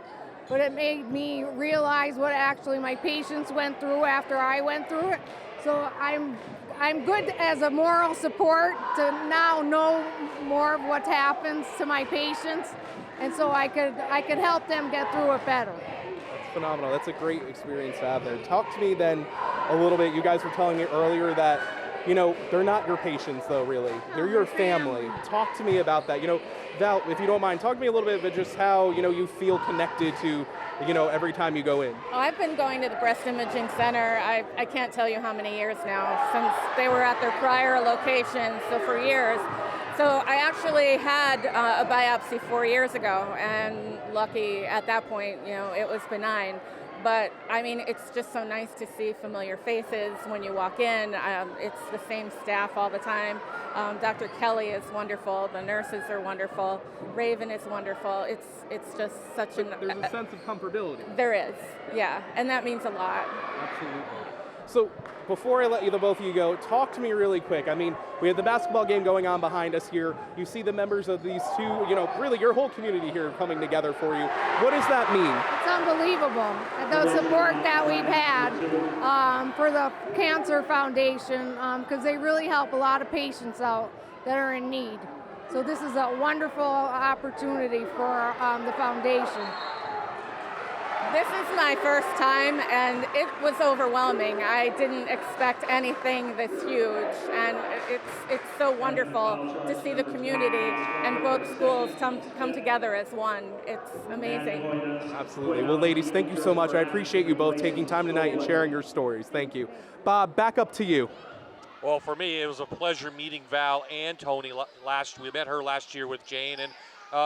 but it made me realize what actually my patients went through after I went through it, So I'm good as a moral support to now know more of what happens to my patients, and so I could help them get through it better. That's phenomenal. That's a great experience to have there. Talk to me then a little bit. You guys were telling me earlier that, they're not your patients though, really. They're your family. Talk to me about that. Val, if you don't mind, talk to me a little bit about just how, you feel connected to, every time you go in. Oh, I've been going to the breast imaging center, I can't tell you how many years now, since they were at their prior location, so for years. So I actually had a biopsy 4 years ago, and lucky at that point, it was benign. But I mean, it's just so nice to see familiar faces when you walk in. It's the same staff all the time. Dr. Kelly is wonderful. The nurses are wonderful. Raven is wonderful. It's just such There's a sense of comfortability. There is, yeah, and that means a lot. Absolutely. So before I let the both of you go, talk to me really quick. I mean, we have the basketball game going on behind us here. You see the members of these two, really your whole community here coming together for you. What does that mean? It's unbelievable, the support that we've had for the Cancer Foundation, because they really help a lot of patients out that are in need. So this is a wonderful opportunity for the foundation. This is my first time, and it was overwhelming. I didn't expect anything this huge, and it's so wonderful to see the community and both schools come together as one. It's amazing. Absolutely. Well, ladies, thank you so much. I appreciate you both taking time tonight and sharing your stories. Thank you. Bob, back up to you. Well, for me, it was a pleasure meeting Val and Tony we met her last year with Jane, and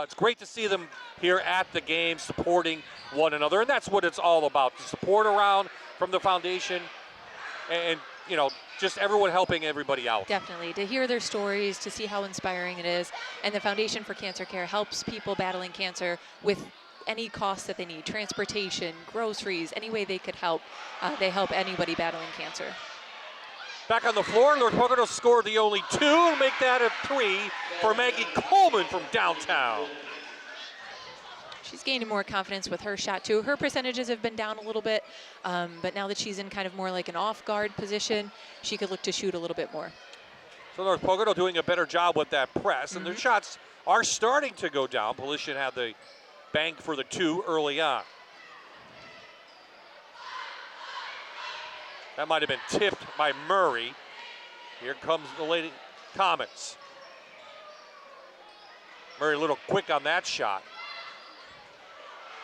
it's great to see them here at the game supporting one another, and that's what it's all about, the support around from the foundation and just everyone helping everybody out. Definitely. To hear their stories, to see how inspiring it is. And the Foundation for Cancer Care helps people battling cancer with any costs that they need, transportation, groceries, any way they could help. They help anybody battling cancer. Back on the floor, North Pocono scored the only 2 and make that a 3 for Maggie Coleman from downtown. She's gaining more confidence with her shot too. Her percentages have been down a little bit, but now that she's in kind of more like an off-guard position, she could look to shoot a little bit more. So North Pocono doing a better job with that press, and their shots are starting to go down. Polishyn had the bank for the 2 early on. That might have been tipped by Murray. Here comes the Lady Comets. Murray a little quick on that shot.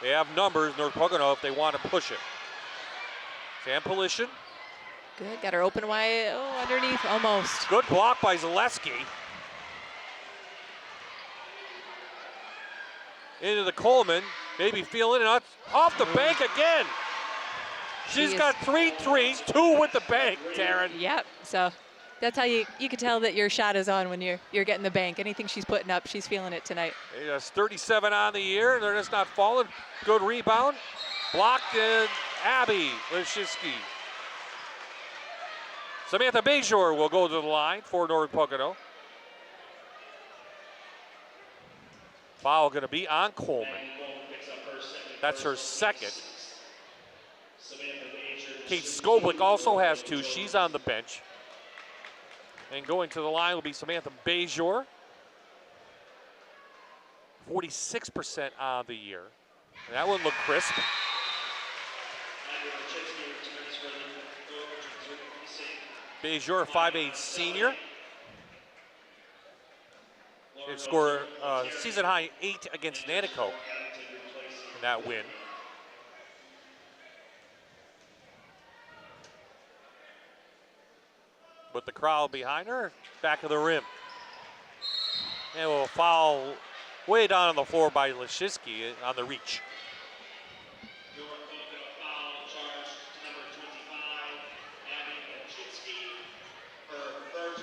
They have numbers, North Pocono, if they want to push it. Sam Polishyn. Good, got her open wide, underneath, almost. Good block by Zaleski. Into the Coleman, maybe feeling it, off the bank again. She's got 3 threes, 2 with the bank, Taryn. Yep, so that's how you can tell that your shot is on when you're getting the bank. Anything she's putting up, she's feeling it tonight. It's 37 on the year, and they're just not falling. Good rebound. Blocked in Abby Leshinsky. Samantha Bejor will go to the line for North Pocono. Foul going to be on Coleman. That's her second. Kate Skoblik also has 2. She's on the bench. And going to the line will be Samantha Bejor. 46% on the year. And that one looked crisp. Bejor, 5'8" senior. She scored season high 8 against Nanticoke in that win. With the crowd behind her, back of the rim. And we'll foul way down on the floor by Leshinsky on the reach.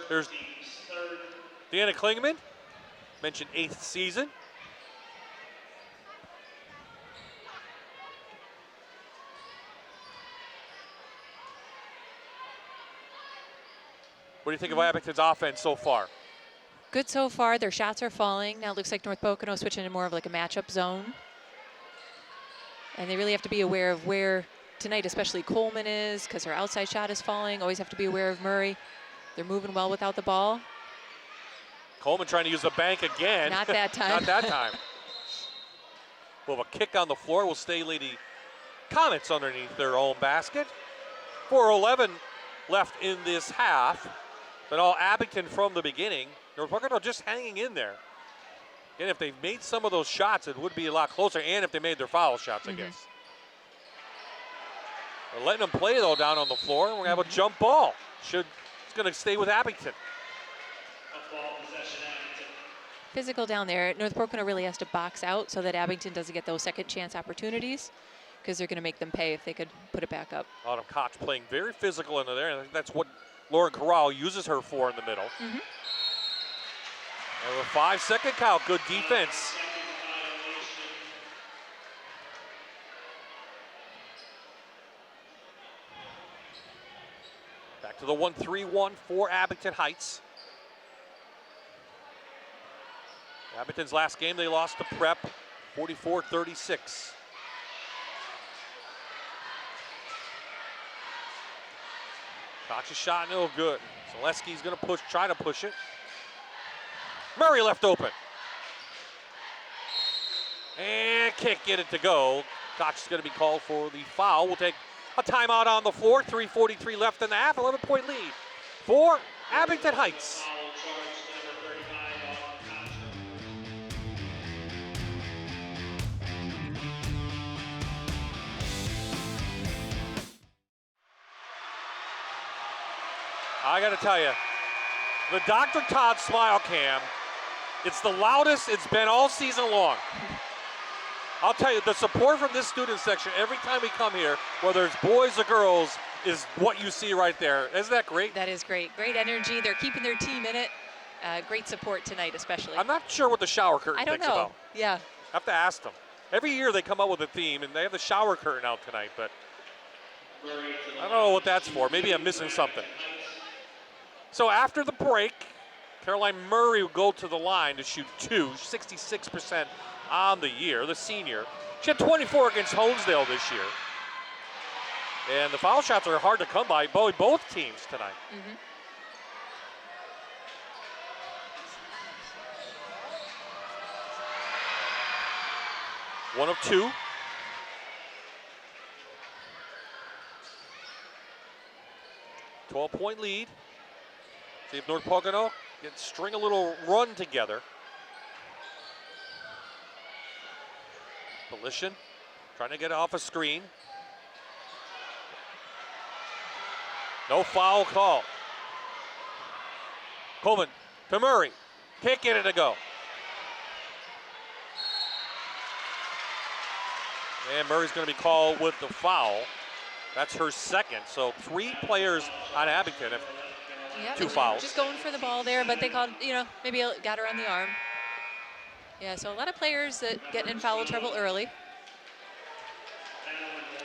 There's Deanna Klingman, mentioned 8th season. What do you think of Abington's offense so far? Good so far. Their shots are falling. Now it looks like North Pocono is switching to more of like a matchup zone. And they really have to be aware of where tonight, especially Coleman is, because her outside shot is falling. Always have to be aware of Murray. They're moving well without the ball. Coleman trying to use the bank again. Not that time. Not that time. We'll have a kick on the floor. We'll stay Lady Comets underneath their own basket. 4:11 left in this half. But all Abington from the beginning. North Pocono just hanging in there. And if they've made some of those shots, it would be a lot closer. And if they made their foul shots, I guess. They're letting them play, though, down on the floor. We're going to have a jump ball. It's going to stay with Abington. Physical down there. North Pocono really has to box out so that Abington doesn't get those second chance opportunities, because they're going to make them pay if they could put it back up. Autumn Koch playing very physical into there. And I think that's what Lauren Corral uses her for in the middle. And with a 5-second count, good defense. Back to the 1-3-1 for Abington Heights. Abington's last game, they lost to Prep 44-36. Koch's shot, no good. Zaleski's going to try to push it. Murray left open. And can't get it to go. Koch is going to be called for the foul. We'll take a timeout on the floor. 3:43 left in the half. 11-point lead for Abington Heights. I got to tell you, the Dr. Todd Smile Cam, it's the loudest it's been all season long. I'll tell you, the support from this student section every time we come here, whether it's boys or girls, is what you see right there. Isn't that great? That is great. Great energy. They're keeping their team in it. Great support tonight, especially. I'm not sure what the shower curtain thinks about. Yeah. I have to ask them. Every year they come up with a theme, and they have the shower curtain out tonight, but I don't know what that's for. Maybe I'm missing something. So after the break, Caroline Murray will go to the line to shoot 66% on the year, the senior. She had 24 against Honesdale this year. And the foul shots are hard to come by both teams tonight. 1 of 2. .-point lead. See if North Pocono can string a little run together. Polishin trying to get off a screen. No foul call. Coleman to Murray. Can't get it to go. And Murray's going to be called with the foul. That's her second. So 3 players on Abington. Yeah, 2 fouls. Just going for the ball there, but they called, maybe got her on the arm. Yeah, so a lot of players that get in foul trouble early.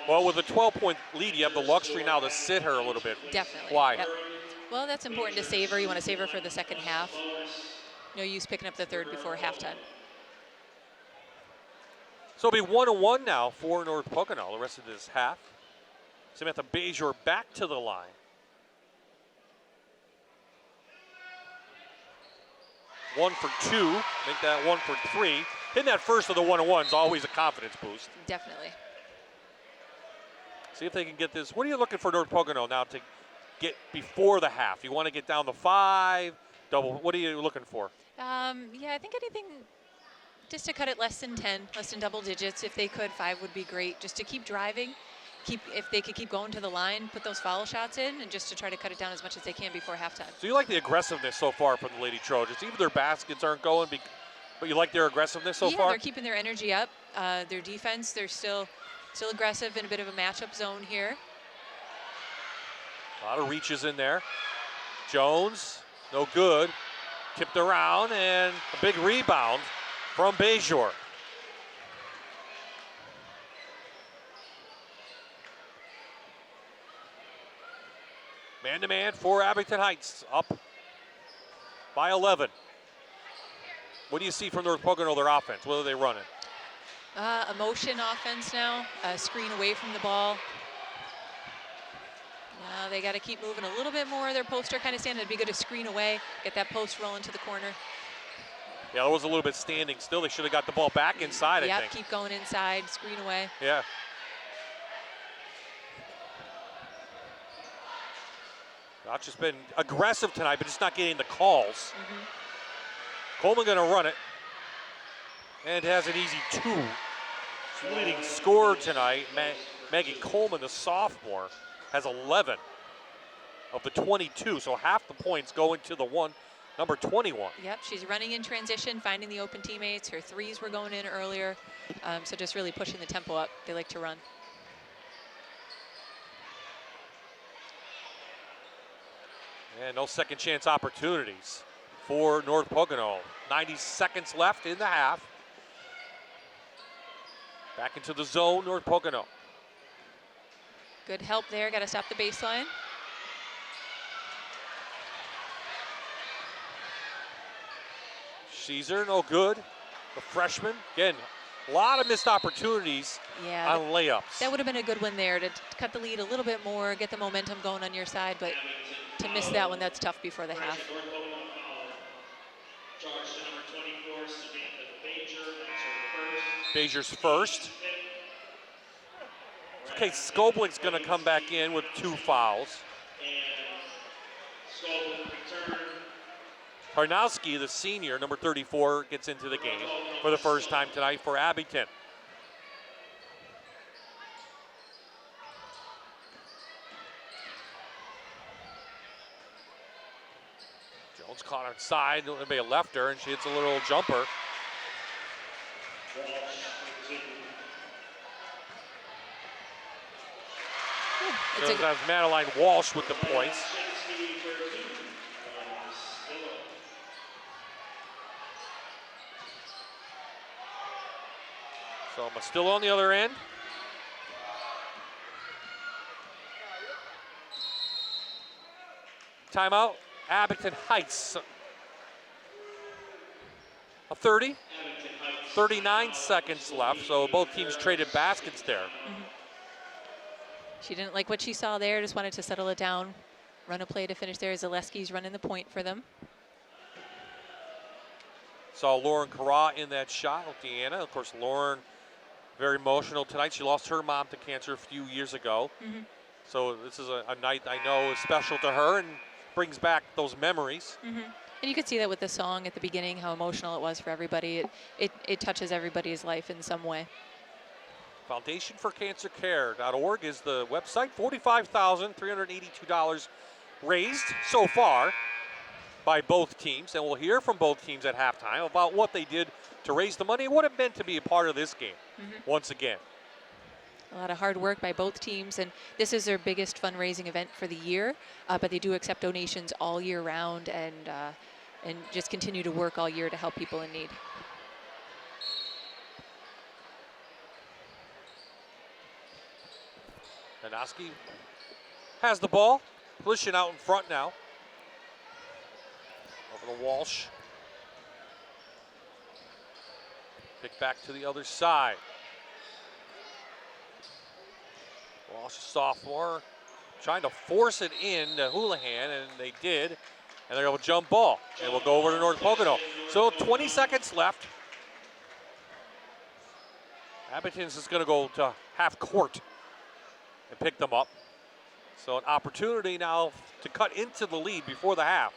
Well, with a 12-point lead, you have the luxury now to sit her a little bit. Definitely. Why? Yep. Well, that's important to save her. You want to save her for the second half. No use picking up the third before halftime. So it'll be 1-1 now for North Pocono the rest of this half. Samantha Bajor back to the line. One for 2, make that 1 for 3. Hitting that first of the 1-on-1 is always a confidence boost. Definitely. See if they can get this. What are you looking for North Pocono now to get before the half? You want to get down to 5, double. What are you looking for? Yeah, I think anything just to cut it less than 10, less than double digits. If they could, 5 would be great. Just to keep driving. If they could keep going to the line, put those foul shots in, and just to try to cut it down as much as they can before halftime. So you like the aggressiveness so far from the Lady Trojans. Even their baskets aren't going, but you like their aggressiveness so far? Yeah, they're keeping their energy up. Their defense, they're still aggressive in a bit of a matchup zone here. A lot of reaches in there. Jones, no good. Tipped around, and a big rebound from Bajor. Man-to-man for Abington Heights, up by 11. What do you see from North Pocono, their offense? What are they running? A motion offense now, screen away from the ball. Now they got to keep moving a little bit more. Their posts are kind of standing. It'd be good to screen away, get that post rolling to the corner. Yeah, it was a little bit standing still. They should have got the ball back inside, I think. Keep going inside, screen away. Yeah. Not just been aggressive tonight, but just not getting the calls. Coleman going to run it. And has an easy 2. She's leading scorer tonight. Maggie Coleman, the sophomore, has 11 of the 22. So half the points going to the number 21. Yep, she's running in transition, finding the open teammates. Her threes were going in earlier. So just really pushing the tempo up. They like to run. And no second chance opportunities for North Pocono. 90 seconds left in the half. Back into the zone, North Pocono. Good help there, got to stop the baseline. Caesar, no good. The freshman, again, a lot of missed opportunities on layups. That would have been a good one there to cut the lead a little bit more, get the momentum going on your side, but to miss that one, that's tough before the half. Bajor's first. Okay, Skoblik's going to come back in with 2 fouls. Karnowski, the senior, number 34, gets into the game for the first time tonight for Abington. Jones caught inside, nobody left her, and she hits a little jumper. So that's Madeline Walsh with the points. So still on the other end. Timeout, Abington Heights. A 30. 39 seconds left, so both teams traded baskets there. She didn't like what she saw there, just wanted to settle it down. Run a play to finish there. Zaleski's running the point for them. Saw Lauren Carra in that shot with Deanna. Of course, Lauren, very emotional tonight. She lost her mom to cancer a few years ago. So this is a night I know is special to her and brings back those memories. And you could see that with the song at the beginning, how emotional it was for everybody. It touches everybody's life in some way. FoundationForCancerCare.org is the website. $45,382 raised so far by both teams, and we'll hear from both teams at halftime about what they did to raise the money and what it meant to be a part of this game once again. A lot of hard work by both teams, and this is their biggest fundraising event for the year, but they do accept donations all year round and just continue to work all year to help people in need. Karnowski has the ball, pushing out in front now. Over to Walsh. Pick back to the other side. Walsh, sophomore, trying to force it in to Houlihan, and they did. And they're going to jump ball, and we'll go over to North Pocono. So 20 seconds left. Abington's is going to go to half court and pick them up. So an opportunity now to cut into the lead before the half.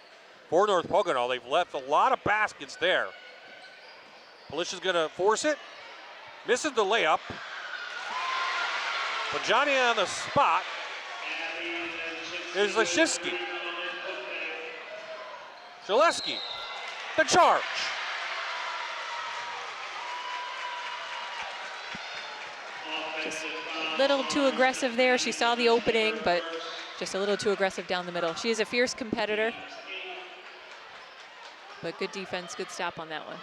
For North Pocono, they've left a lot of baskets there. Alicia's going to force it. Misses the layup. But Johnny on the spot is Leszewski. Zaleski, the charge. Just a little too aggressive there. She saw the opening, but just a little too aggressive down the middle. She is a fierce competitor, but good defense, good stop on that one.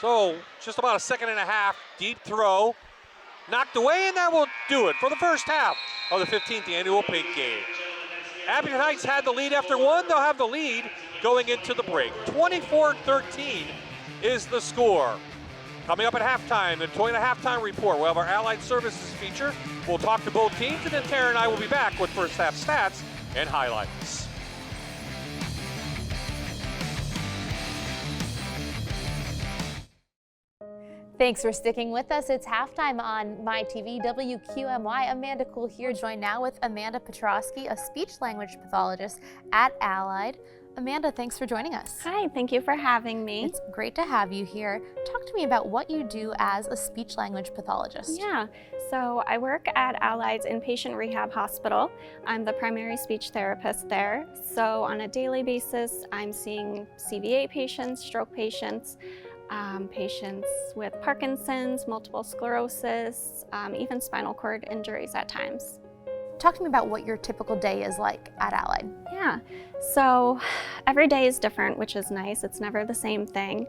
So just about a second and a half, deep throw, knocked away, and that will do it for the first half of the 15th annual Pink Game. Abington Heights had the lead after one. They'll have the lead going into the break. 24-13 is the score. Coming up at halftime, enjoy the halftime report. We'll have our Allied Services feature. We'll talk to both teams, and then Tara and I will be back with first half stats and highlights. Thanks for sticking with us. It's halftime on MyTV WQMY. Amanda Cool here, joined now with Amanda Petrosky, a speech-language pathologist at Allied. Amanda, thanks for joining us. Hi, thank you for having me. It's great to have you here. Talk to me about what you do as a speech-language pathologist. Yeah, so I work at Allied's Inpatient Rehab Hospital. I'm the primary speech therapist there. So on a daily basis, I'm seeing CVA patients, stroke patients, patients with Parkinson's, multiple sclerosis, even spinal cord injuries at times. Talk to me about what your typical day is like at Allied. Yeah, so every day is different, which is nice. It's never the same thing.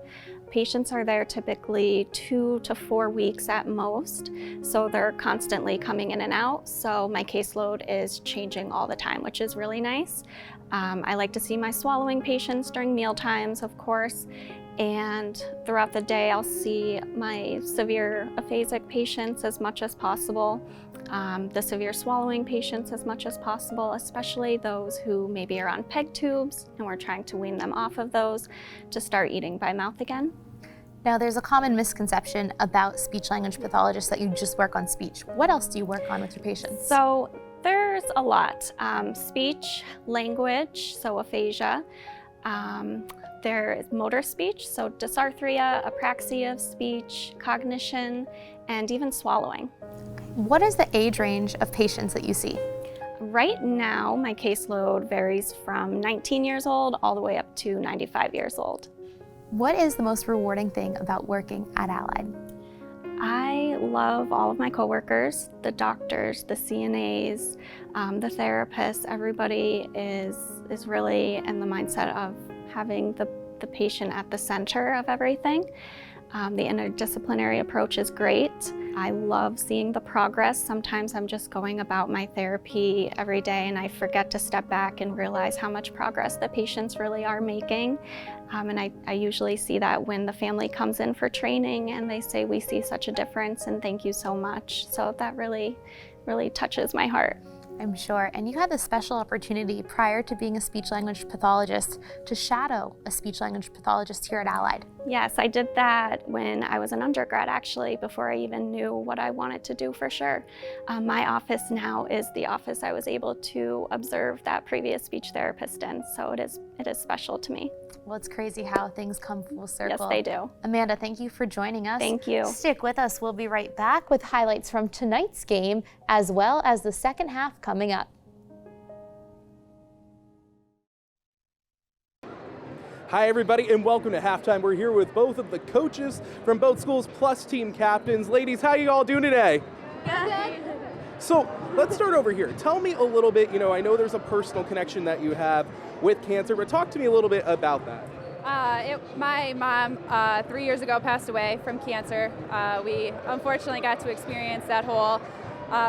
Patients are there typically 2 to 4 weeks at most, so they're constantly coming in and out. So my caseload is changing all the time, which is really nice. I like to see my swallowing patients during meal times, of course. And throughout the day, I'll see my severe aphasic patients as much as possible, the severe swallowing patients as much as possible, especially those who maybe are on PEG tubes, and we're trying to wean them off of those to start eating by mouth again. Now, there's a common misconception about speech-language pathologists that you just work on speech. What else do you work on with your patients? So there's a lot. Speech, language, so aphasia. There is motor speech, so dysarthria, apraxia of speech, cognition, and even swallowing. What is the age range of patients that you see? Right now, my caseload varies from 19 years old all the way up to 95 years old. What is the most rewarding thing about working at Allied? I love all of my coworkers, the doctors, the CNAs, the therapists. Everybody is really in the mindset of having the patient at the center of everything. The interdisciplinary approach is great. I love seeing the progress. Sometimes I'm just going about my therapy every day and I forget to step back and realize how much progress the patients really are making. And I usually see that when the family comes in for training and they say, we see such a difference and thank you so much. So that really, really touches my heart. I'm sure. And you had the special opportunity prior to being a speech-language pathologist to shadow a speech-language pathologist here at Allied. Yes, I did that when I was an undergrad, actually, before I even knew what I wanted to do for sure. My office now is the office I was able to observe that previous speech therapist in, so it is special to me. Well, it's crazy how things come full circle. Yes, they do. Amanda, thank you for joining us. Thank you. Stick with us. We'll be right back with highlights from tonight's game as well as the second half coming up. Hi everybody and welcome to halftime. We're here with both of the coaches from both schools plus team captains. Ladies, how you all doing today? Good. So let's start over here. Tell me a little bit, I know there's a personal connection that you have with cancer, but talk to me a little bit about that. My mom 3 years ago passed away from cancer. We unfortunately got to experience that whole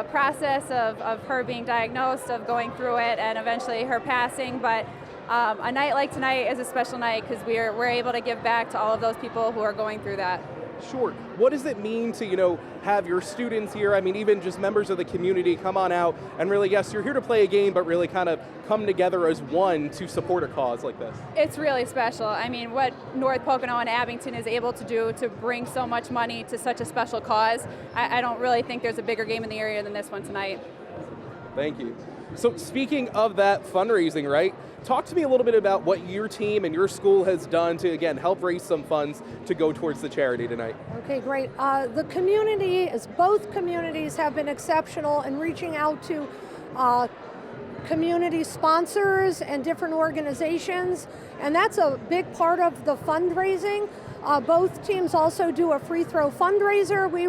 process of her being diagnosed, of going through it, and eventually her passing. But a night like tonight is a special night because we're able to give back to all of those people who are going through that. Sure. What does it mean to, have your students here, even just members of the community come on out and really, yes, you're here to play a game, but really kind of come together as one to support a cause like this? It's really special. What North Pocono and Abington is able to do to bring so much money to such a special cause, I don't really think there's a bigger game in the area than this one tonight. Thank you. So speaking of that fundraising, right? Talk to me a little bit about what your team and your school has done to, again, help raise some funds to go towards the charity tonight. Okay, great. The community, both communities have been exceptional in reaching out to community sponsors and different organizations, and that's a big part of the fundraising. Both teams also do a free throw fundraiser. We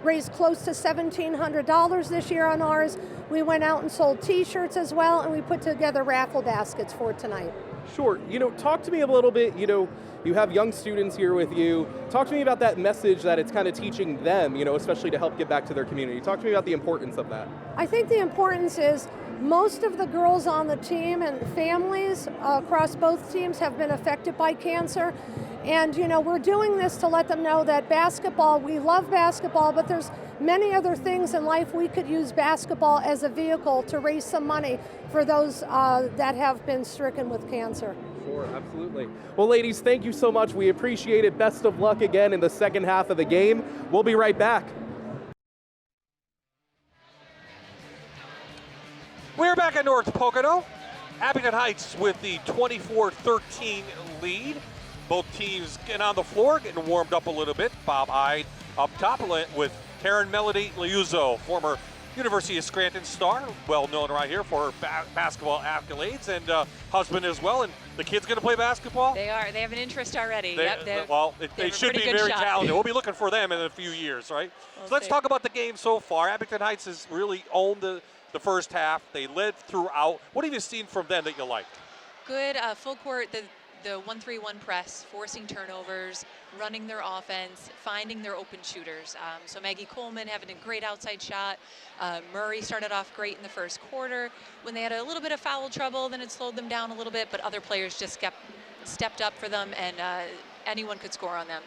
raised close to $1,700 this year on ours. We went out and sold t-shirts as well, and we put together raffle baskets for tonight. Sure. Talk to me a little bit, you have young students here with you. Talk to me about that message that it's kind of teaching them, especially to help give back to their community. Talk to me about the importance of that. I think the importance is most of the girls on the team and families across both teams have been affected by cancer. And you know, we're doing this to let them know that basketball, we love basketball, but there's many other things in life we could use basketball as a vehicle to raise some money for those that have been stricken with cancer. Sure, absolutely. Well, ladies, thank you so much. We appreciate it. Best of luck again in the second half of the game. We'll be right back. We're back at North Pocono. Abington Heights with the 24-13 lead. Both teams getting on the floor, getting warmed up a little bit. Bob Ide up top with Karen Melody Liuzzo, former University of Scranton star, well known right here for her basketball accolades, and husband as well. And the kids going to play basketball? They are. They have an interest already. They should be very talented. We'll be looking for them in a few years, right? So let's talk about the game so far. Abington Heights has really owned the first half. They led throughout. What have you seen from them that you liked? Good full court, the 1-3-1 press, forcing turnovers, running their offense, finding their open shooters. So Maggie Coleman having a great outside shot. Murray started off great in the first quarter. When they had a little bit of foul trouble, then it slowed them down a little bit, but other players just stepped up for them, and anyone could score on them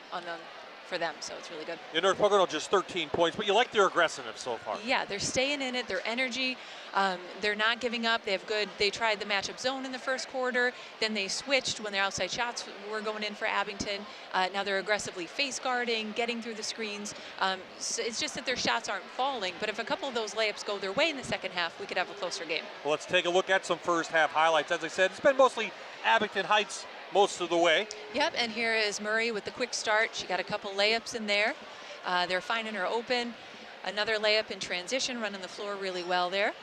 for them, so it's really good. In North Pocono, just 13 points, but you like their aggressiveness so far. Yeah, they're staying in it, their energy, they're not giving up. They tried the matchup zone in the first quarter, then they switched when their outside shots were going in for Abington. Now they're aggressively face guarding, getting through the screens. So it's just that their shots aren't falling, but if a couple of those layups go their way in the second half, we could have a closer game. Well, let's take a look at some first half highlights. As I said, it's been mostly Abington Heights most of the way. Yep, and here is Murray with the quick start. She got a couple layups in there. They're finding her open. Another layup in transition, running the floor really well there.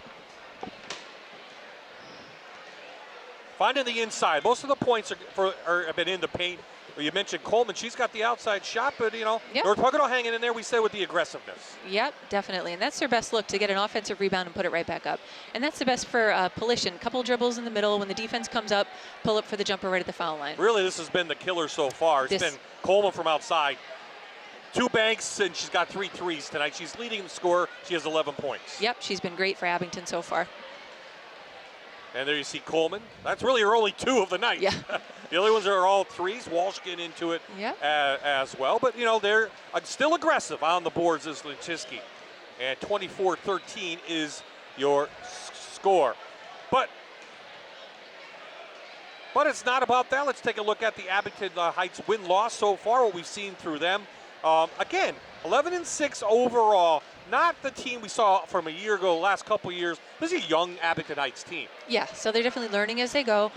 Finding the inside. Most of the points have been in the paint. You mentioned Coleman. She's got the outside shot, but, you know, yep. North Pocono hanging in there, we said, with the aggressiveness. Yep, definitely. And that's their best look, to get an offensive rebound and put it right back up. And that's the best for Polishin. Couple dribbles in the middle. When the defense comes up, pull up for the jumper right at the foul line. Really, this has been the killer so far. It's been Coleman from outside. 2 banks, and she's got 3 threes tonight. She's leading the score. She has 11 points. Yep, she's been great for Abington so far. And there you see Coleman. That's really her only 2 of the night. Yeah. The other ones are all threes. Walsh getting into it as well. But, you know, they're still aggressive on the boards as Lachiski. And 24-13 is your score. But it's not about that. Let's take a look at the Abington Heights win-loss so far, what we've seen through them. Again, 11-6 overall. Not the team we saw from a year ago, last couple years. This is a young Abington Heights team. Yeah, so they're definitely learning as they go.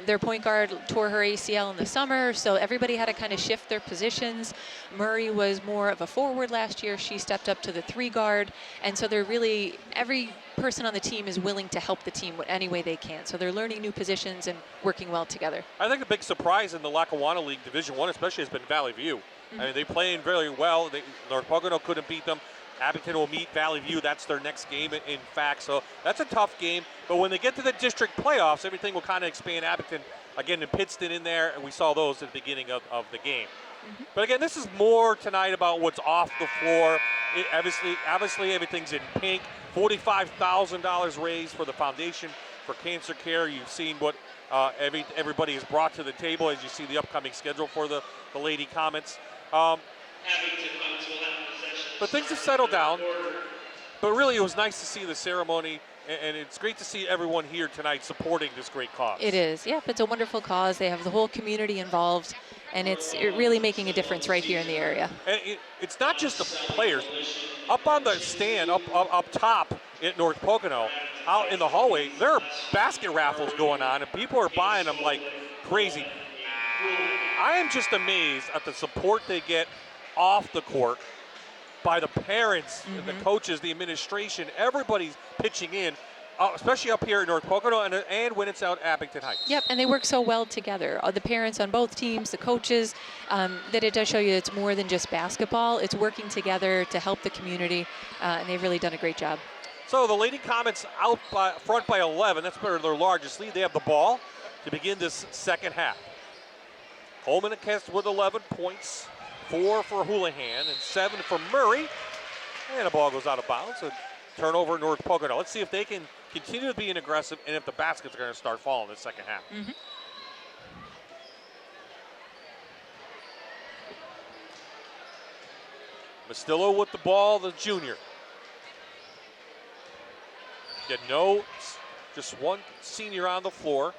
Their point guard tore her ACL in the summer, so everybody had to kind of shift their positions. Murray was more of a forward last year. She stepped up to the 3 guard, and so they're really, every person on the team is willing to help the team any way they can. So they're learning new positions and working well together. I think the big surprise in the Lackawanna League Division I especially has been Valley View. I mean, they playing very well. North Pocono couldn't beat them. Abington will meet Valley View. That's their next game, in fact. So that's a tough game. But when they get to the district playoffs, everything will kind of expand. Abington, again, and Pittston in there, and we saw those at the beginning of the game. But again, this is more tonight about what's off the floor. Obviously, everything's in pink. $45,000 raised for the Foundation for Cancer Care. You've seen what everybody has brought to the table as you see the upcoming schedule for the Lady Comets. But things have settled down. But really, it was nice to see the ceremony, and it's great to see everyone here tonight supporting this great cause. It is. Yep, it's a wonderful cause. They have the whole community involved, and it's really making a difference right here in the area. And it's not just the players. Up on the stand, up top at North Pocono, out in the hallway, there are basket raffles going on, and people are buying them like crazy. I am just amazed at the support they get off the court by the parents, the coaches, the administration. Everybody's pitching in, especially up here in North Pocono and when it's out at Abington Heights. Yep, and they work so well together. The parents on both teams, the coaches, that it does show you it's more than just basketball. It's working together to help the community, and they've really done a great job. So the Lady Comets out front by 11. That's their largest lead. They have the ball to begin this second half. Coleman with 11 points, 4 for Houlihan, and 7 for Murray. And the ball goes out of bounds. A turnover North Pocono. Let's see if they can continue to be aggressive and if the baskets are going to start falling in the second half. Castillo with the ball, the junior. Just one senior on the floor.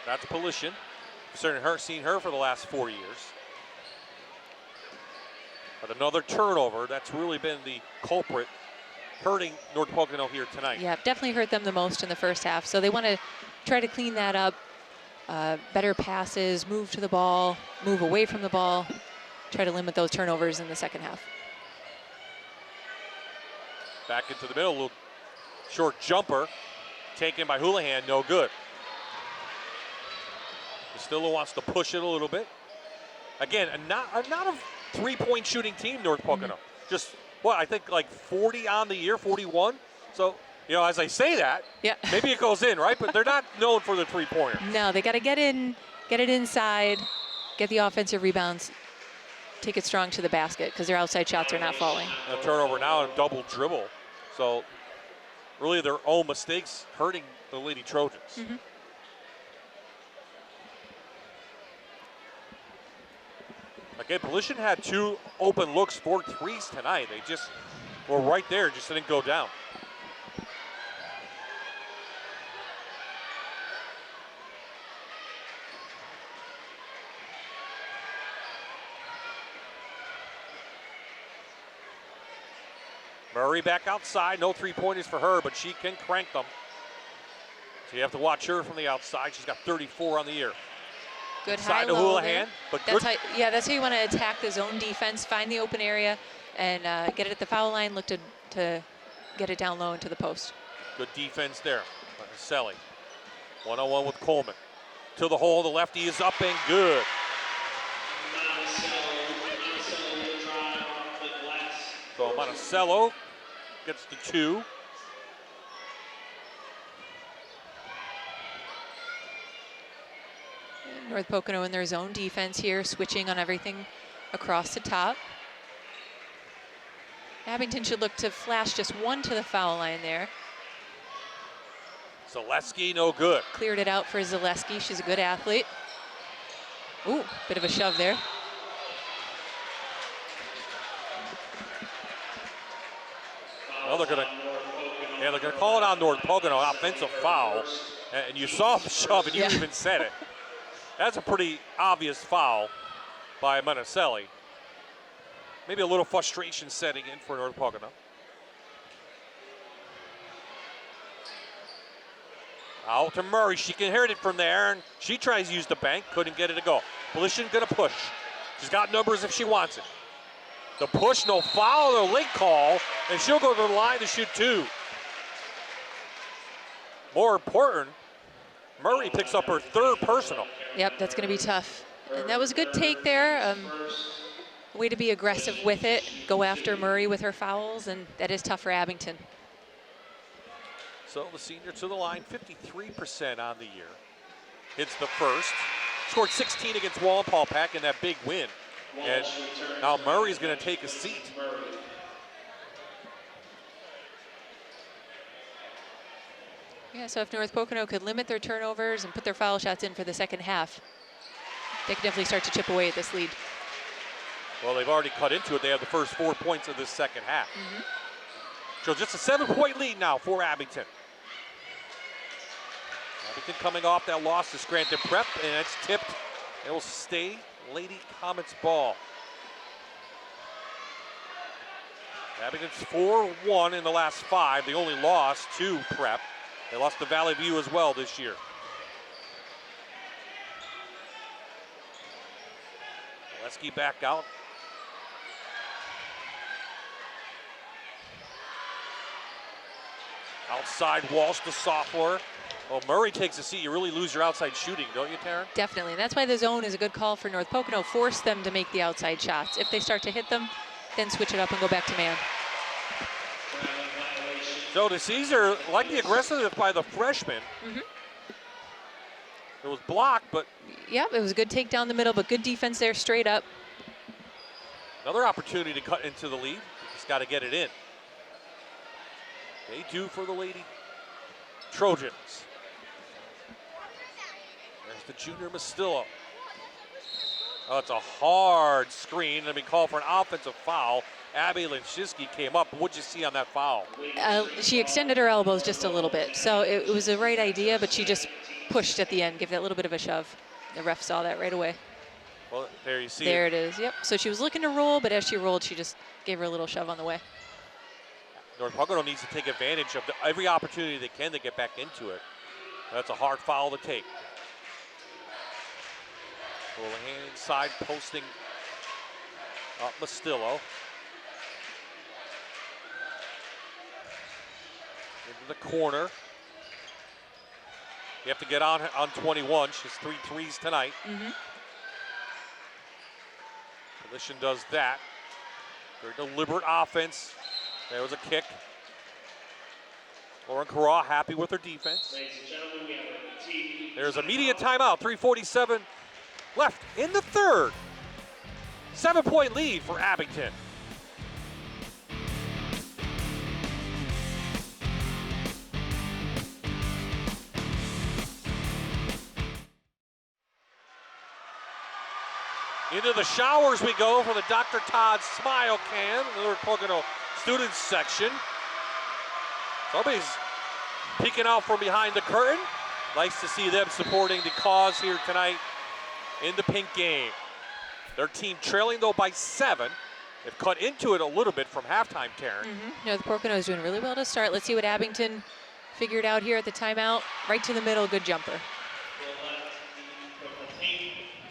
That's Polishin. Seen her for the last 4 years. But another turnover, that's really been the culprit, hurting North Pocono here tonight. Yeah, definitely hurt them the most in the first half. So they want to try to clean that up. Better passes, move to the ball, move away from the ball. Try to limit those turnovers in the second half. Back into the middle, a little short jumper. Taken by Houlihan, no good. Castillo wants to push it a little bit. Again, not a three-point shooting team, North Pocono. Just, I think like 40 on the year, 41. So, as I say that, maybe it goes in, right? But they're not known for the three-pointer. No, they got to get it inside, get the offensive rebounds, take it strong to the basket because their outside shots are not falling. A turnover now and double dribble. So, really their own mistakes hurting the Lady Trojans. Again, Polishin had 2 open looks for threes tonight. They just were right there, just didn't go down. Murray back outside, no three-pointers for her, but she can crank them. So you have to watch her from the outside. She's got 34 on the year. Good Inside to Houlihan, but that's good. That's how you want to attack the zone defense. Find the open area and get it at the foul line. Look to get it down low into the post. Good defense there. Selly, one-on-one with Coleman. To the hole, the lefty is up and good. So Monticello gets the 2. North Pocono in their zone defense here, switching on everything across the top. Abington should look to flash just 1 to the foul line there. Zaleski, no good. Cleared it out for Zaleski. She's a good athlete. Ooh, bit of a shove there. Well, they're gonna call it on North Pocono, offensive foul. And you saw the shove, and you even said it. That's a pretty obvious foul by Monticelli. Maybe a little frustration setting in for North Pocono. Out to Murray. She can hit it from there, and she tries to use the bank. Couldn't get it to go. Polishin gonna push. She's got numbers if she wants it. The push, no foul, no late call, and she'll go to the line to shoot 2. More important, Murray picks up her 3rd personal. Yep, that's going to be tough. And that was a good take there. Way to be aggressive with it. Go after Murray with her fouls, and that is tough for Abington. So the senior to the line, 53% on the year. Hits the first. Scored 16 against Wallenpaupack in that big win. And now Murray's going to take a seat. Yeah, so if North Pocono could limit their turnovers and put their foul shots in for the second half, they could definitely start to chip away at this lead. Well, they've already cut into it. They have the first 4 points of this second half. So just a 7-point lead now for Abington. Abington coming off that loss to Scranton Prep, and it's tipped. It will stay Lady Comets ball. Abington's 4-1 in the last 5. They only lost to Prep. They lost to Valley View as well this year. Leski back out. Outside Walsh, the sophomore. Well, Murray takes a seat. You really lose your outside shooting, don't you, Taryn? Definitely, and that's why the zone is a good call for North Pocono. Force them to make the outside shots. If they start to hit them, then switch it up and go back to man. So the Caesar, like the aggressiveness by the freshman. It was blocked, but... Yep, it was a good take down the middle, but good defense there, straight up. Another opportunity to cut into the lead. Just got to get it in. They do for the Lady Trojans. There's to junior Mastillo. Oh, it's a hard screen. Let me call for an offensive foul. Abby Linshiski came up. What'd you see on that foul? She extended her elbows just a little bit. So it was the right idea, but she just pushed at the end, gave that little bit of a shove. The ref saw that right away. Well, there you see There it is, yep. So she was looking to roll, but as she rolled, she just gave her a little shove on the way. North Pocono needs to take advantage of every opportunity they can to get back into it. That's a hard foul to take. Houlihan inside, posting up Mastillo. Into the corner. You have to get on 21. She's 3 threes tonight. Coalition does that. Very deliberate offense. There was a kick. Lauren Carraw happy with her defense. There's a media timeout. 3:47 left in the third. 7-point lead for Abington. Into the showers we go for the Dr. Todd Smile Can, the North Pocono students section. Somebody's peeking out from behind the curtain. Nice to see them supporting the cause here tonight in the pink game. Their team trailing though by 7. They've cut into it a little bit from halftime, Karen. North Pocono is doing really well to start. Let's see what Abington figured out here at the timeout. Right to the middle, good jumper.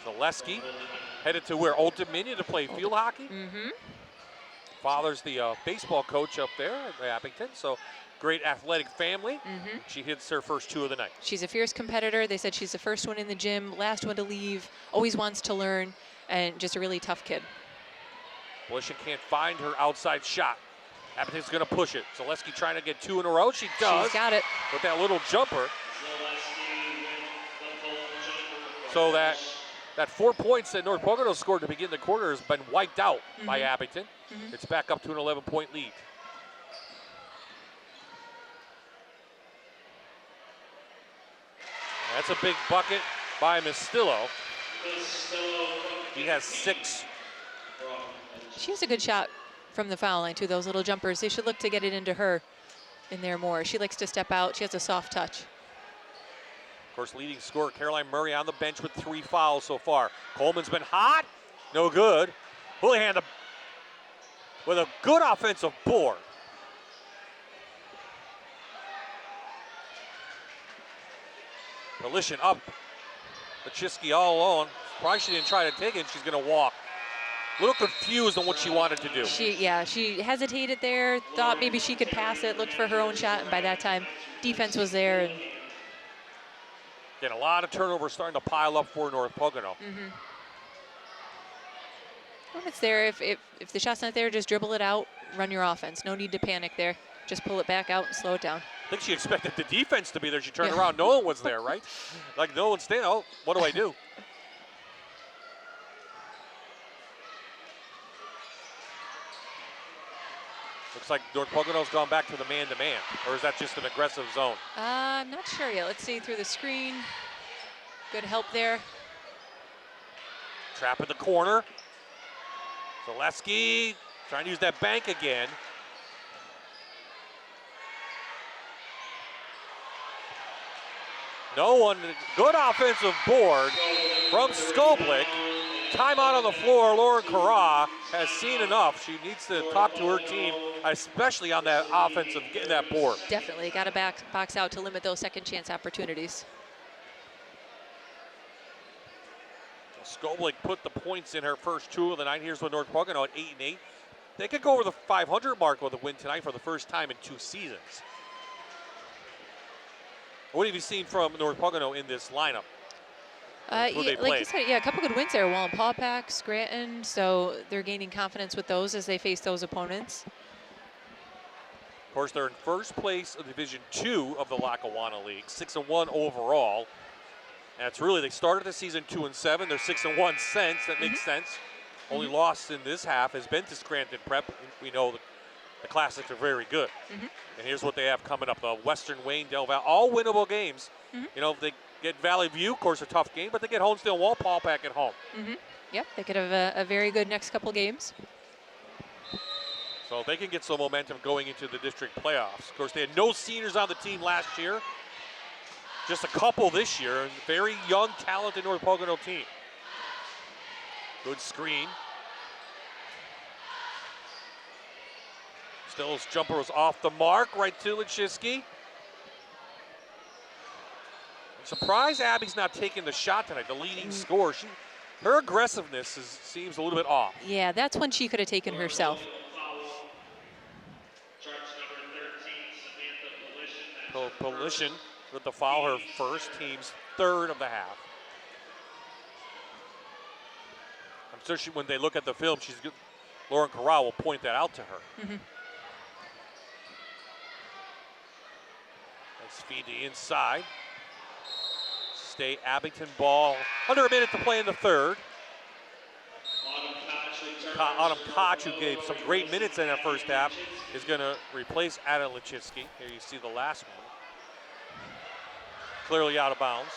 Zaleski headed to where? Old Dominion to play field hockey. Father's the baseball coach up there at Abington, so great athletic family. She hits her first 2 of the night. She's a fierce competitor. They said she's the first one in the gym, last one to leave, always wants to learn, and just a really tough kid. Coalition can't find her outside shot. Abington's going to push it. Zaleski trying to get 2 in a row. She does. She's got it. With that little jumper. So that 4 points that North Pocono scored to begin the quarter has been wiped out by Abington. It's back up to an 11-point lead. That's a big bucket by Mastillo. He has 6. She has a good shot from the foul line too, those little jumpers. They should look to get it into her in there more. She likes to step out. She has a soft touch. Of course, leading scorer Caroline Murray on the bench with 3 fouls so far. Coleman's been hot. No good. Houlihan with a good offensive board. Coalition up. Linshiski all alone. Probably she didn't try to take it. She's going to walk. A little confused on what she wanted to do. She hesitated there, thought maybe she could pass it, looked for her own shot, and by that time, defense was there. And a lot of turnovers starting to pile up for North Pocono. When it's there, if the shot's not there, just dribble it out, run your offense. No need to panic there. Just pull it back out and slow it down. I think she expected the defense to be there. She turned around, no one was there, right? Like no one's standing. Oh, what do I do? Looks like North Pocono's gone back to the man-to-man, or is that just an aggressive zone? I'm not sure yet. Let's see through the screen. Good help there. Trap in the corner. Zaleski trying to use that bank again. No one, good offensive board from Skoblik. Timeout on the floor. Lauren Carraw has seen enough. She needs to talk to her team, especially on that offensive, getting that board. Definitely got to box out to limit those second chance opportunities. Skoblik put the points in her first 2 of the night. Here's with North Pocono at 8-8. They could go over the 500 mark with a win tonight for the first time in 2 seasons. What have you seen from North Pocono in this lineup? Like you said, a couple good wins there. Wallenpaupack, Scranton, so they're gaining confidence with those as they face those opponents. Of course, they're in first place of Division II of the Lackawanna League, 6-1 overall. And it's really, they started the season 2-7. They're 6-1 since. That makes sense. Only loss in this half has been to Scranton Prep. We know the Classics are very good. And here's what they have coming up: the Western Wayne, Del Valle, all winnable games. You know, if they get Valley View, of course, a tough game, but they get Honesdale Walpole back at home. Yep, they could have a very good next couple games. So they can get some momentum going into the district playoffs. Of course, they had no seniors on the team last year. Just a couple this year. A very young, talented North Pocono team. Good screen. Still's jumper was off the mark, right to Lechiski. I'm surprised Abby's not taking the shot tonight, the leading scorer. Her aggressiveness seems a little bit off. Yeah, that's one she could have taken herself. Polition with the foul, her first, team's third of the half. I'm sure when they look at the film, Lauren Corral will point that out to her. Let's feed the inside. Stay Abington ball. Under a minute to play in the third. Autumn Koch, who gave some great minutes in that first half, is going to replace Ada Lechiski. Here you see the last one. Clearly out of bounds.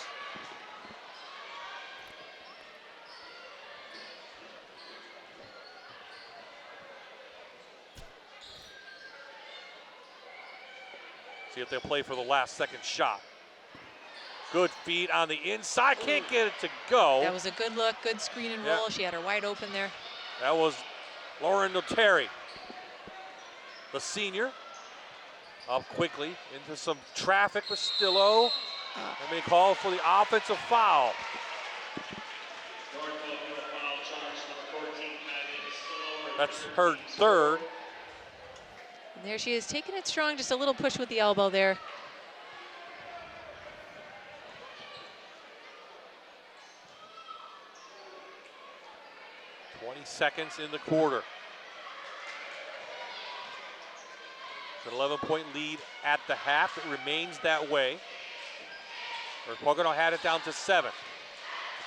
See if they'll play for the last second shot. Good feed on the inside, can't get it to go. That was a good look, good screen and roll. She had her wide open there. That was Lauren Notary, the senior. Up quickly into some traffic with Stillo. And they call for the offensive foul. That's her third. And there she is, taking it strong, just a little push with the elbow there. Seconds in the quarter. It's an 11-point lead at the half. It remains that way. North Pocono had it down to 7.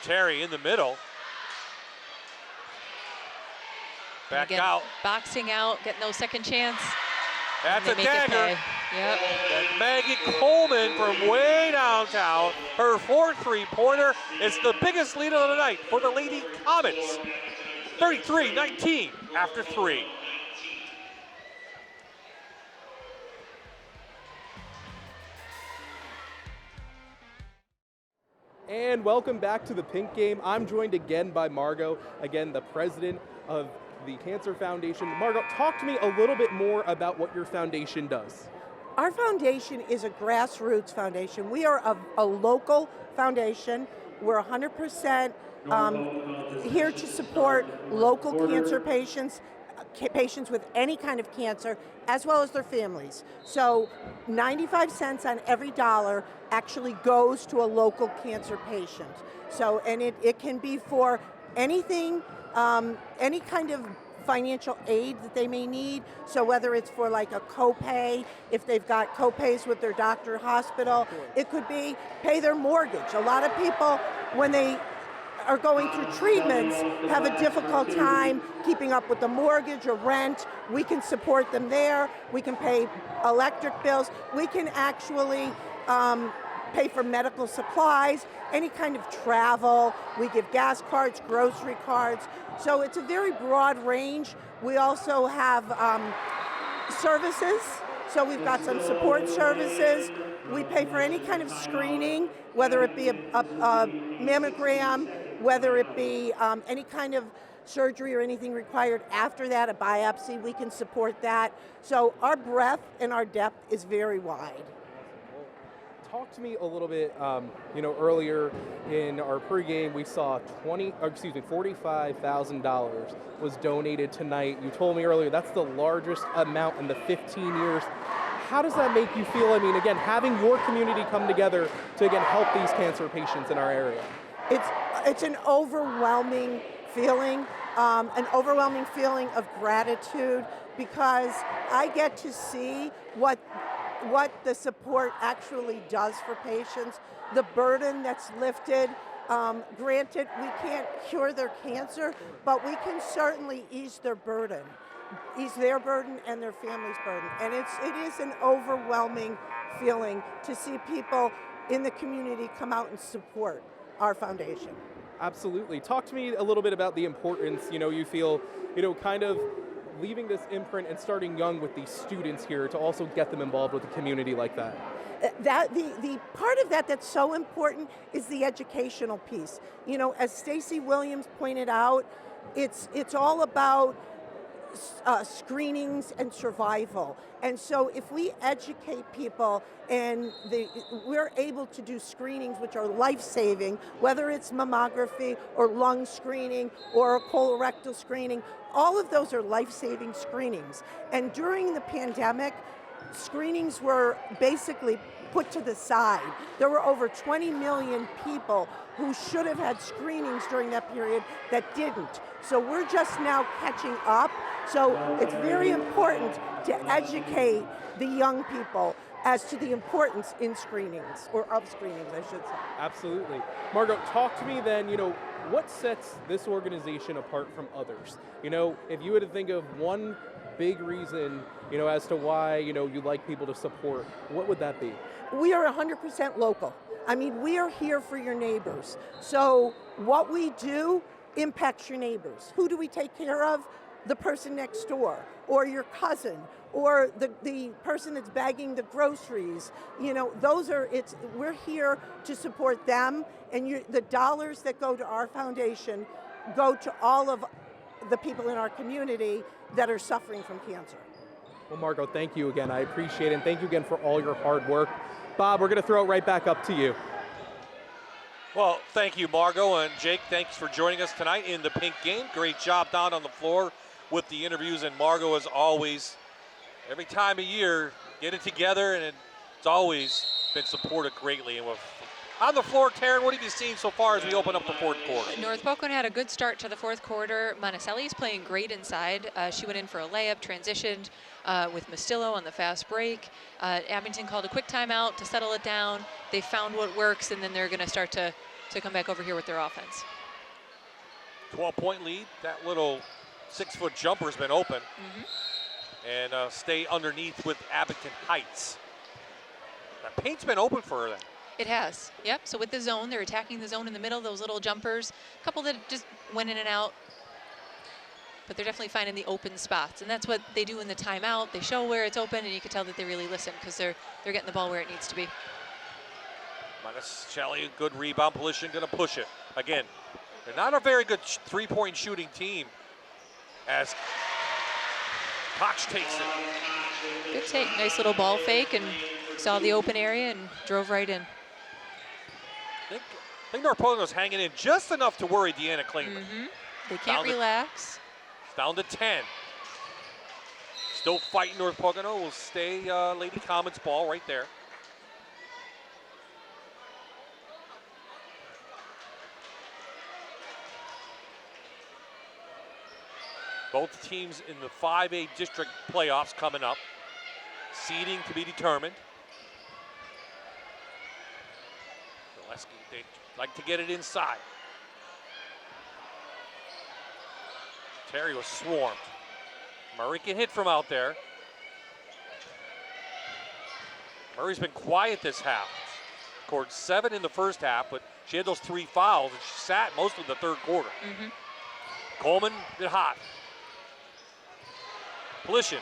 Terry in the middle. Back again, out. Boxing out, getting no second chance. That's a dagger. Yep. And Maggie Coleman from way downtown. Her fourth three-pointer. It's the biggest lead of the night for the Lady Comets. 33-19 after 3. And welcome back to the Pink Game. I'm joined again by Margot, again, the president of the Cancer Foundation. Margot, talk to me a little bit more about what your foundation does. Our foundation is a grassroots foundation. We are a local foundation. We're 100% here to support local cancer patients, patients with any kind of cancer, as well as their families. So 95 cents on every dollar actually goes to a local cancer patient. So, and it can be for anything, any kind of financial aid that they may need. So whether it's for like a copay, if they've got copays with their doctor or hospital, it could be pay their mortgage. A lot of people, when they are going through treatments, have a difficult time keeping up with the mortgage or rent. We can support them there. We can pay electric bills. We can actually pay for medical supplies, any kind of travel. We give gas cards, grocery cards. So it's a very broad range. We also have services. So we've got some support services. We pay for any kind of screening, whether it be a mammogram, whether it be any kind of surgery or anything required after that, a biopsy, we can support that. So our breadth and our depth is very wide. Talk to me a little bit, earlier in our pregame, we saw $45,000 was donated tonight. You told me earlier that's the largest amount in the 15 years. How does that make you feel? I mean, again, having your community come together to, again, help these cancer patients in our area. It's an overwhelming feeling of gratitude, because I get to see what the support actually does for patients, the burden that's lifted. Granted, we can't cure their cancer, but we can certainly ease their burden and their family's burden. And it is an overwhelming feeling to see people in the community come out and support our foundation. Absolutely. Talk to me a little bit about the importance, you feel, kind of leaving this imprint and starting young with these students here to also get them involved with the community like that. That the part of that that's so important is the educational piece. As Stacey Williams pointed out, it's all about screenings and survival. And so if we educate people and we're able to do screenings which are life-saving, whether it's mammography or lung screening or a colorectal screening, all of those are life-saving screenings. And during the pandemic, screenings were basically put to the side. There were over 20 million people who should have had screenings during that period that didn't. So we're just now catching up. So it's very important to educate the young people as to the importance in screenings, or of screenings, I should say. Absolutely. Margot, talk to me then, what sets this organization apart from others? If you were to think of one big reason, as to why, you like people to support, what would that be? We are 100% local. I mean, we are here for your neighbors. So what we do impacts your neighbors. Who do we take care of? The person next door, or your cousin, or the person that's bagging the groceries. We're here to support them, and the dollars that go to our foundation go to all of the people in our community that are suffering from cancer. Well, Margot, thank you again. I appreciate it, and thank you again for all your hard work. Bob, we're going to throw it right back up to you. Well, thank you, Margot, and Jake, thanks for joining us tonight in the Pink Game. Great job down on the floor with the interviews, and Margot, as always, every time of year, get it together, and it's always been supported greatly. And on the floor, Taryn, what have you seen so far as we open up the fourth quarter? North Pocono had a good start to the fourth quarter. Monticelli's playing great inside. She went in for a layup, transitioned with Mastillo on the fast break. Abington called a quick timeout to settle it down. They found what works, and then they're going to start to come back over here with their offense. 12-point lead. That little 6-foot jumper's been open. And stay underneath with Abington Heights. That paint's been open for her then. It has, yep. So with the zone, they're attacking the zone in the middle, those little jumpers. A couple that just went in and out. But they're definitely finding the open spots. And that's what they do in the timeout. They show where it's open, and you can tell that they really listen because they're getting the ball where it needs to be. Monticelli, good rebound position, going to push it. Again, they're not a very good three-point shooting team as Koch takes it. Good take, nice little ball fake, and saw the open area and drove right in. I think North Pocono's hanging in just enough to worry Deanna Klingman. They can't relax. It's down to 10. Still fighting North Pocono. Will stay Lady Commons ball right there. Both teams in the 5A district playoffs coming up. Seeding to be determined. They like to get it inside. Terry was swarmed. Murray can hit from out there. Murray's been quiet this half. Scored 7 in the first half, but she had those 3 fouls, and she sat most of the third quarter. Coleman did hot. Collision.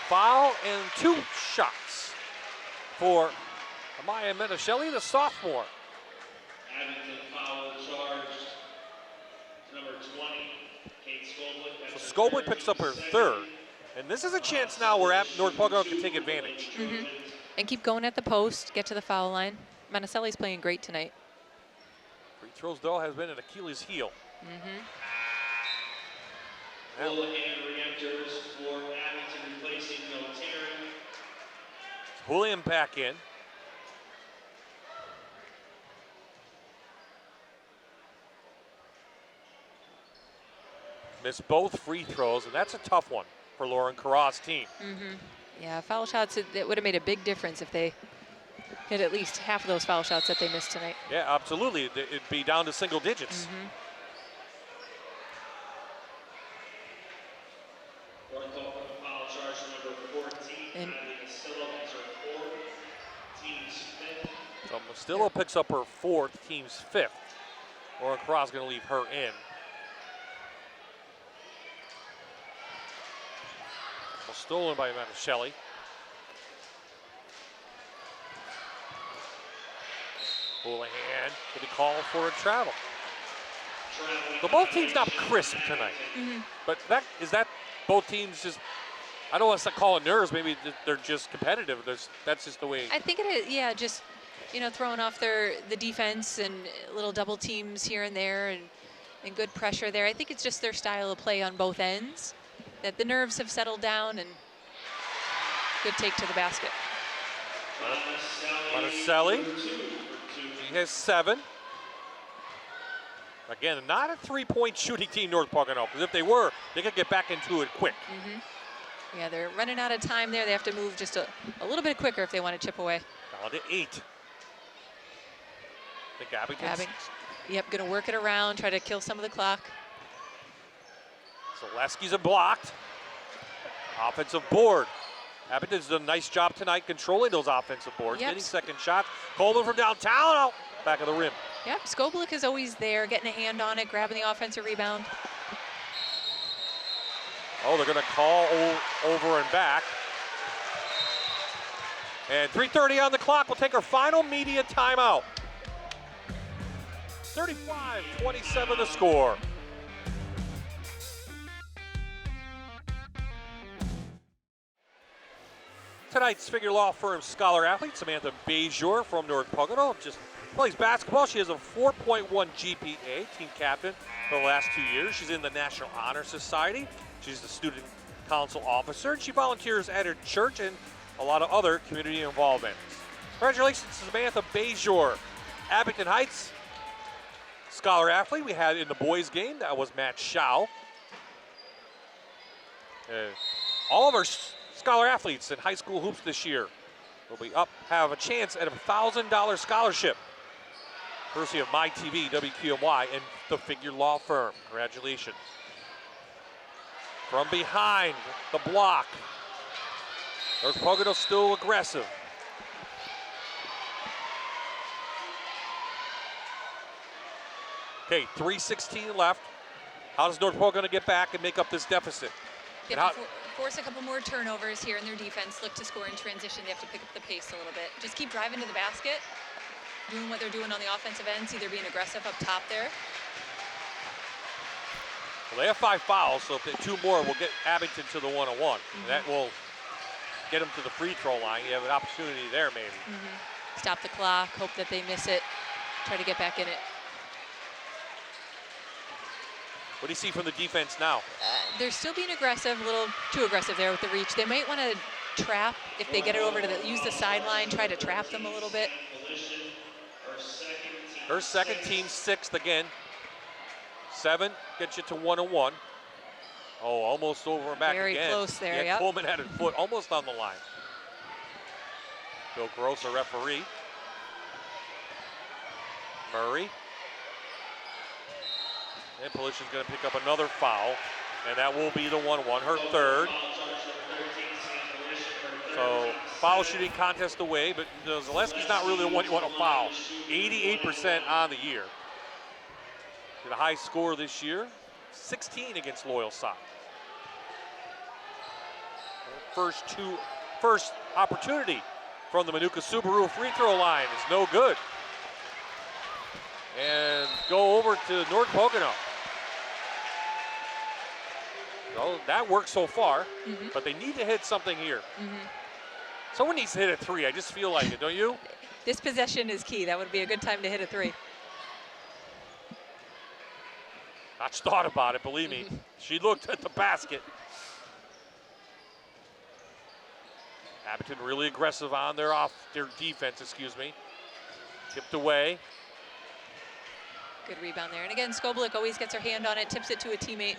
Foul and 2 shots for Amaya Monticelli, the sophomore. Abington foul charged, number 20, Kate Skolwood. So Skolwood picks up her 3rd, and this is a chance now where North Pocono can take advantage. And keep going at the post, get to the foul line. Monticelli's playing great tonight. Free throws, though, has been an Achilles heel. Houlihan re-enters for Abington, replacing Terry. Julian back in. Missed both free throws, and that's a tough one for Lauren Carra's team. Yeah, foul shots, it would have made a big difference if they hit at least half of those foul shots that they missed tonight. Yeah, absolutely. It'd be down to single digits. North Pocono foul charge number 14. And So Mastillo picks up her fourth, team's fifth. Lauren Cross going to leave her in. Well, stolen by Amanda Shelley. Houlihan to be called for a travel. So both teams not crisp tonight. But is that both teams just, I don't want to call it nerves, maybe they're just competitive. That's just the way. I think it is, yeah, just, throwing off the defense and little double teams here and there and good pressure there. I think it's just their style of play on both ends, that the nerves have settled down, and good take to the basket. Monticelli, she has 7. Again, not a three-point shooting team, North Pocono, because if they were, they could get back into it quick. Yeah, they're running out of time there. They have to move just a little bit quicker if they want to chip away. Down to 8. I think Abington. Yep, going to work it around, try to kill some of the clock. Zaleski's blocked. Offensive board. Abington's done a nice job tonight controlling those offensive boards, getting second shots. Coleman from downtown, out back of the rim. Yep, Skoblik is always there, getting a hand on it, grabbing the offensive rebound. Oh, they're going to call over and back. And 3:30 on the clock. We'll take our final media timeout. 35-27 the score. Tonight's figure law firm scholar athlete Samantha Bejor from North Pocono just plays basketball. She has a 4.1 GPA, team captain for the last 2 years. She's in the National Honor Society. She's the student council officer, and she volunteers at her church and a lot of other community involvement. Congratulations to Samantha Bejor. Abington Heights scholar athlete we had in the boys game, that was Matt Schau. All of our scholar athletes in high school hoops this year will be have a chance at a $1,000 scholarship, courtesy of MyTV, WQMY, and the Figure Law Firm. Congratulations. From behind the block, North Pocono still aggressive. Okay, 3:16 left. How does North Pocono get back and make up this deficit? They have to force a couple more turnovers here in their defense, look to score in transition. They have to pick up the pace a little bit. Just keep driving to the basket, doing what they're doing on the offensive ends, either being aggressive up top there. Well, they have 5 fouls, so if they 2 more, we'll get Abington to the 101. That will get them to the free throw line. You have an opportunity there, maybe. Stop the clock, hope that they miss it, try to get back in it. What do you see from the defense now? They're still being aggressive, a little too aggressive there with the reach. They might want to trap if they get it over to use the sideline, try to trap them a little bit. Her second, team 6th again. 7 gets you to 101. Oh, almost over and back again. Very close there, yeah. Coleman had a foot almost on the line. Bill Gross, a referee. Murray. And Polish's going to pick up another foul, and that will be the 1-1, her third. So foul shooting contest away, but Zaleski's not really the one you want to foul. 88% on the year. The high score this year, 16 against Loyal Side. First opportunity from the Manuka Subaru free throw line is no good. And go over to North Pocono. So that works so far, but they need to hit something here. Someone needs to hit a 3. I just feel like it, don't you? This possession is key. That would be a good time to hit a 3. Notch thought about it, believe me. She looked at the basket. Abington really aggressive on their defense, Tipped away. Good rebound there. And again, Skoblik always gets her hand on it, tips it to a teammate.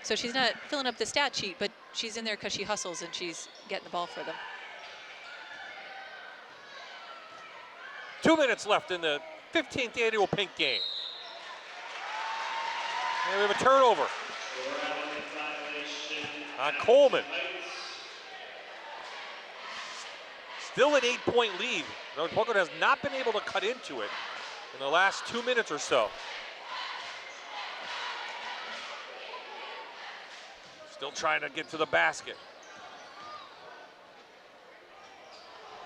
So she's not filling up the stat sheet, but she's in there because she hustles and she's getting the ball for them. 2 minutes left in the 15th annual Pink game. And we have a turnover on Coleman. Still an 8-point lead. North Pocono has not been able to cut into it in the last 2 minutes or so. Still trying to get to the basket.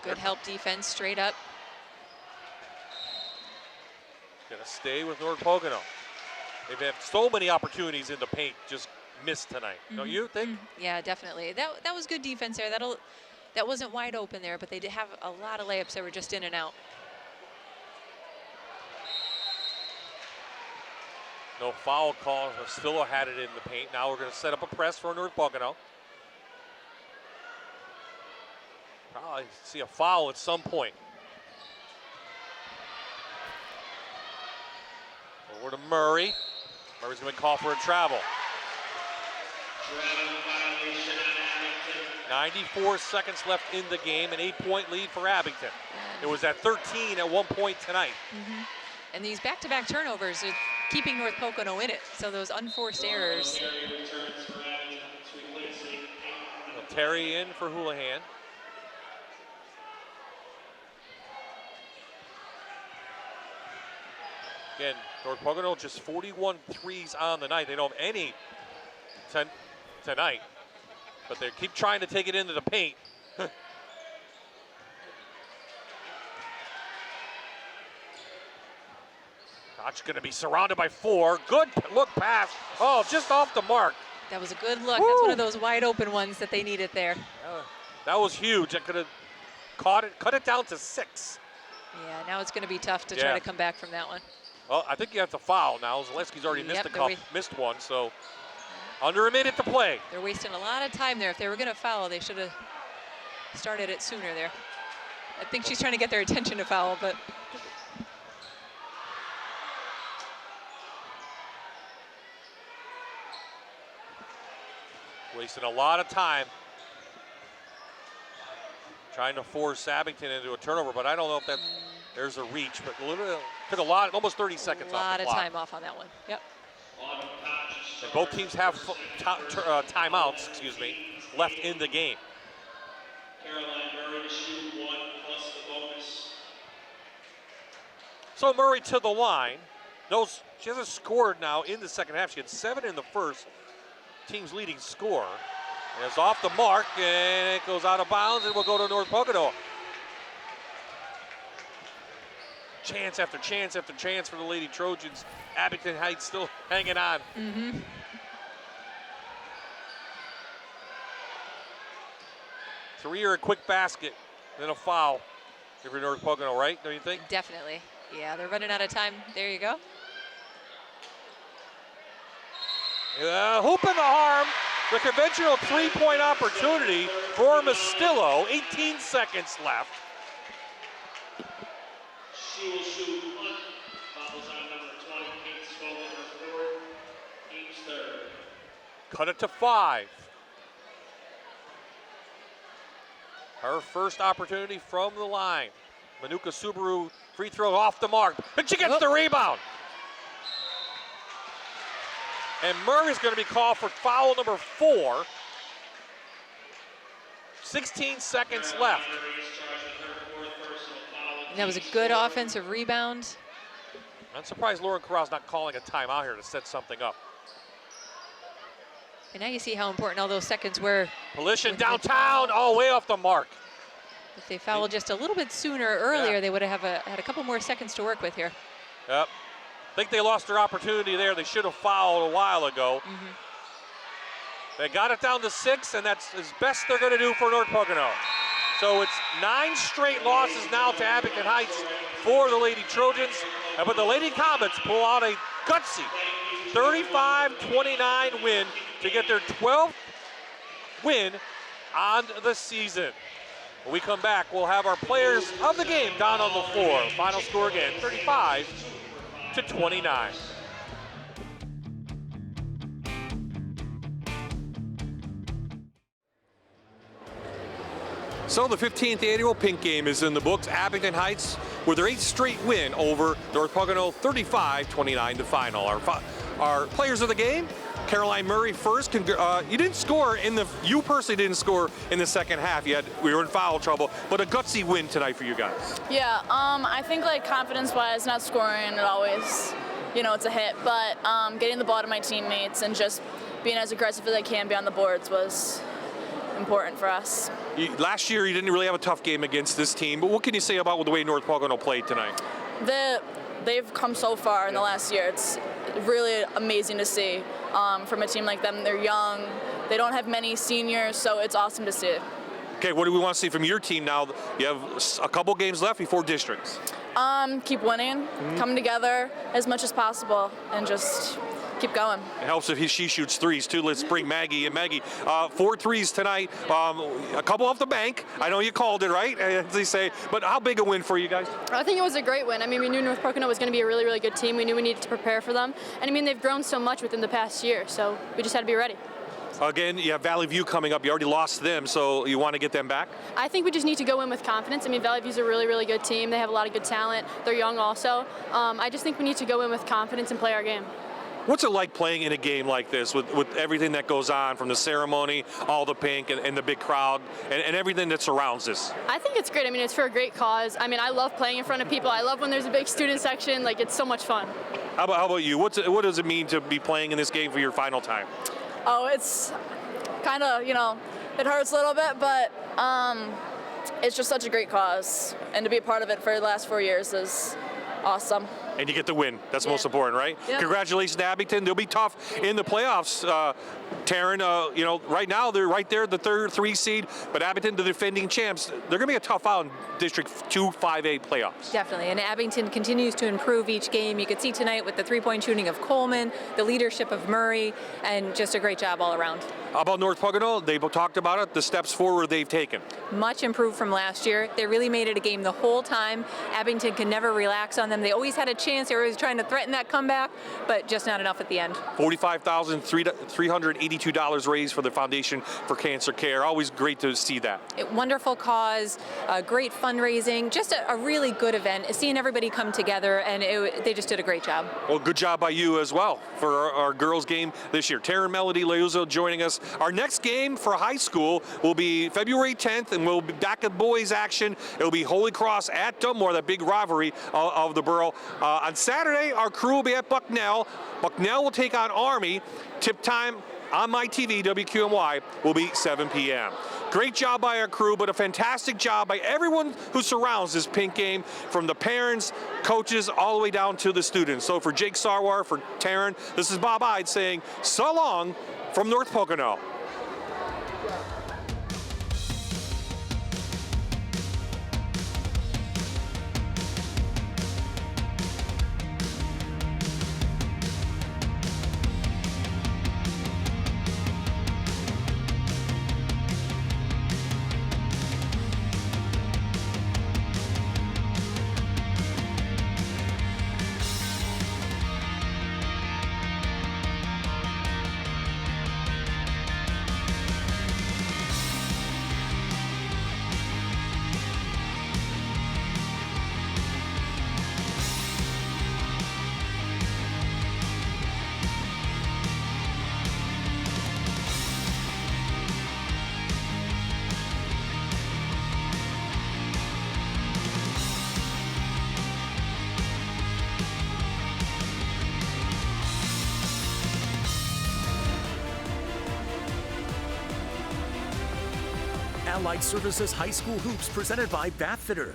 Good help defense, straight up. Gonna stay with North Pocono. They've had so many opportunities in the paint, just missed tonight. Don't you think? Yeah, definitely. That was good defense there. That wasn't wide open there, but they did have a lot of layups that were just in and out. No foul call. Still had it in the paint. Now we're going to set up a press for North Pocono. Probably see a foul at some point. Over to Murray. Murray's going to call for a travel. 94 seconds left in the game, an 8-point lead for Abington. It was at 13 at one point tonight. And these back-to-back turnovers are keeping North Pocono in it. So those unforced errors. Terry in for Houlihan. Again, North Pocono just 41 threes on the night. They don't have any tonight, but they keep trying to take it into the paint. Koch going to be surrounded by 4. Good look pass. Oh, just off the mark. That was a good look. Woo! That's one of those wide open ones that they needed there. That was huge. That could have cut it down to 6. Yeah, now it's going to be tough to try to come back from that one. Well, I think you have to foul now. Zaleski's already missed one, so under a minute to play. They're wasting a lot of time there. If they were going to foul, they should have started it sooner there. I think she's trying to get their attention to foul, but. Wasting a lot of time trying to force Abington into a turnover, but I don't know if there's a reach, but literally took almost 30 seconds off the clock. A lot of time off on that one. Yep. And both teams have timeouts, left in the game. Caroline Murray to shoot 1 plus the bonus. So Murray to the line. She hasn't scored now in the second half. She had 7 in the first. Team's leading scorer. And it's off the mark, and it goes out of bounds, and will go to North Pocono. Chance after chance after chance for the Lady Trojans. Abington Heights still hanging on. Three or a quick basket, then a foul if you're North Pocono, right? Don't you think? Definitely. Yeah, they're running out of time. There you go. Hoop in the arm. The conventional 3-point opportunity for Mastillo. 18 seconds left. She will shoot 1. Fouls on number 20, Kate Scoble, her 4th, team's 3rd. Cut it to 5. Her first opportunity from the line. Manuka Subaru free throw off the mark, and she gets the rebound. And Murray's going to be called for foul number 4. 16 seconds left. And that was a good offensive rebound. I'm surprised Lauren Corral's not calling a timeout here to set something up. And now you see how important all those seconds were. Collision downtown, way off the mark. If they fouled just a little bit sooner earlier, they would have had a couple more seconds to work with here. Yep. I think they lost their opportunity there. They should have fouled a while ago. They got it down to 6, and that's as best they're going to do for North Pocono. So it's 9 straight losses now to Abington Heights for the Lady Trojans. But the Lady Comets pull out a gutsy 35-29 win to get their 12th win on the season. When we come back, we'll have our players of the game down on the floor. Final score again, 35-29. So the 15th annual Pink Game is in the books. Abington Heights with their 8th straight win over North Pocono, 35-29 the final. Our players of the game, Caroline Murray first. You didn't score you personally didn't score in the second half. We were in foul trouble, but a gutsy win tonight for you guys. Yeah, I think like confidence-wise, not scoring, it always, it's a hit, but getting the ball to my teammates and just being as aggressive as I can be on the boards was important for us. Last year, you didn't really have a tough game against this team, but what can you say about the way North Pocono played tonight? They've come so far in the last year. It's really amazing to see from a team like them. They're young. They don't have many seniors, so it's awesome to see. Okay, what do we want to see from your team now? You have a couple games left before districts. Keep winning, coming together as much as possible, and just keep going. It helps if she shoots threes, too. Let's bring Maggie in. Maggie, 4 threes tonight, a couple off the bank. I know you called it, right, as they say, but how big a win for you guys? I think it was a great win. I mean, we knew North Pocono was going to be a really, really good team. We knew we needed to prepare for them. And, I mean, they've grown so much within the past year, so we just had to be ready. Again, you have Valley View coming up. You already lost them, so you want to get them back? I think we just need to go in with confidence. I mean, Valley View's a really, really good team. They have a lot of good talent. They're young also. I just think we need to go in with confidence and play our game. What's it like playing in a game like this with everything that goes on, from the ceremony, all the pink, and the big crowd, and everything that surrounds this? I think it's great. I mean, it's for a great cause. I mean, I love playing in front of people. I love when there's a big student section. Like, it's so much fun. How about you? What does it mean to be playing in this game for your final time? Oh, it's kind of, it hurts a little bit, but it's just such a great cause. And to be a part of it for the last 4 years is awesome. And you get the win. That's most important, right? Yeah. Congratulations to Abington. They'll be tough in the playoffs. Taryn, right now they're right there, the 3 seed, but Abington, the defending champs, they're going to be a tough out in District 2 5A playoffs. Definitely, and Abington continues to improve each game. You could see tonight with the 3-point shooting of Coleman, the leadership of Murray, and just a great job all around. How about North Pocono? They've talked about it, the steps forward they've taken. Much improved from last year. They really made it a game the whole time. Abington could never relax on them. They always had a chance. They were always trying to threaten that comeback, but just not enough at the end. $45,382 raised for the Foundation for Cancer Care. Always great to see that. Wonderful cause, great fundraising, just a really good event. Seeing everybody come together, and they just did a great job. Well, good job by you as well for our girls game this year. Taryn Melody Leuzo joining us. Our next game for high school will be February 10th, and we'll be back at boys action. It'll be Holy Cross at Dunmore, that big rivalry of the borough. On Saturday, our crew will be at Bucknell. Bucknell will take on Army. Tip time on my TV, WQMY, will be 7 p.m. Great job by our crew, but a fantastic job by everyone who surrounds this pink game, from the parents, coaches, all the way down to the students. So for Jake Sarwar, for Taryn, this is Bob Ide saying so long from North Pocono. Allied Services High School Hoops presented by Bathfitter.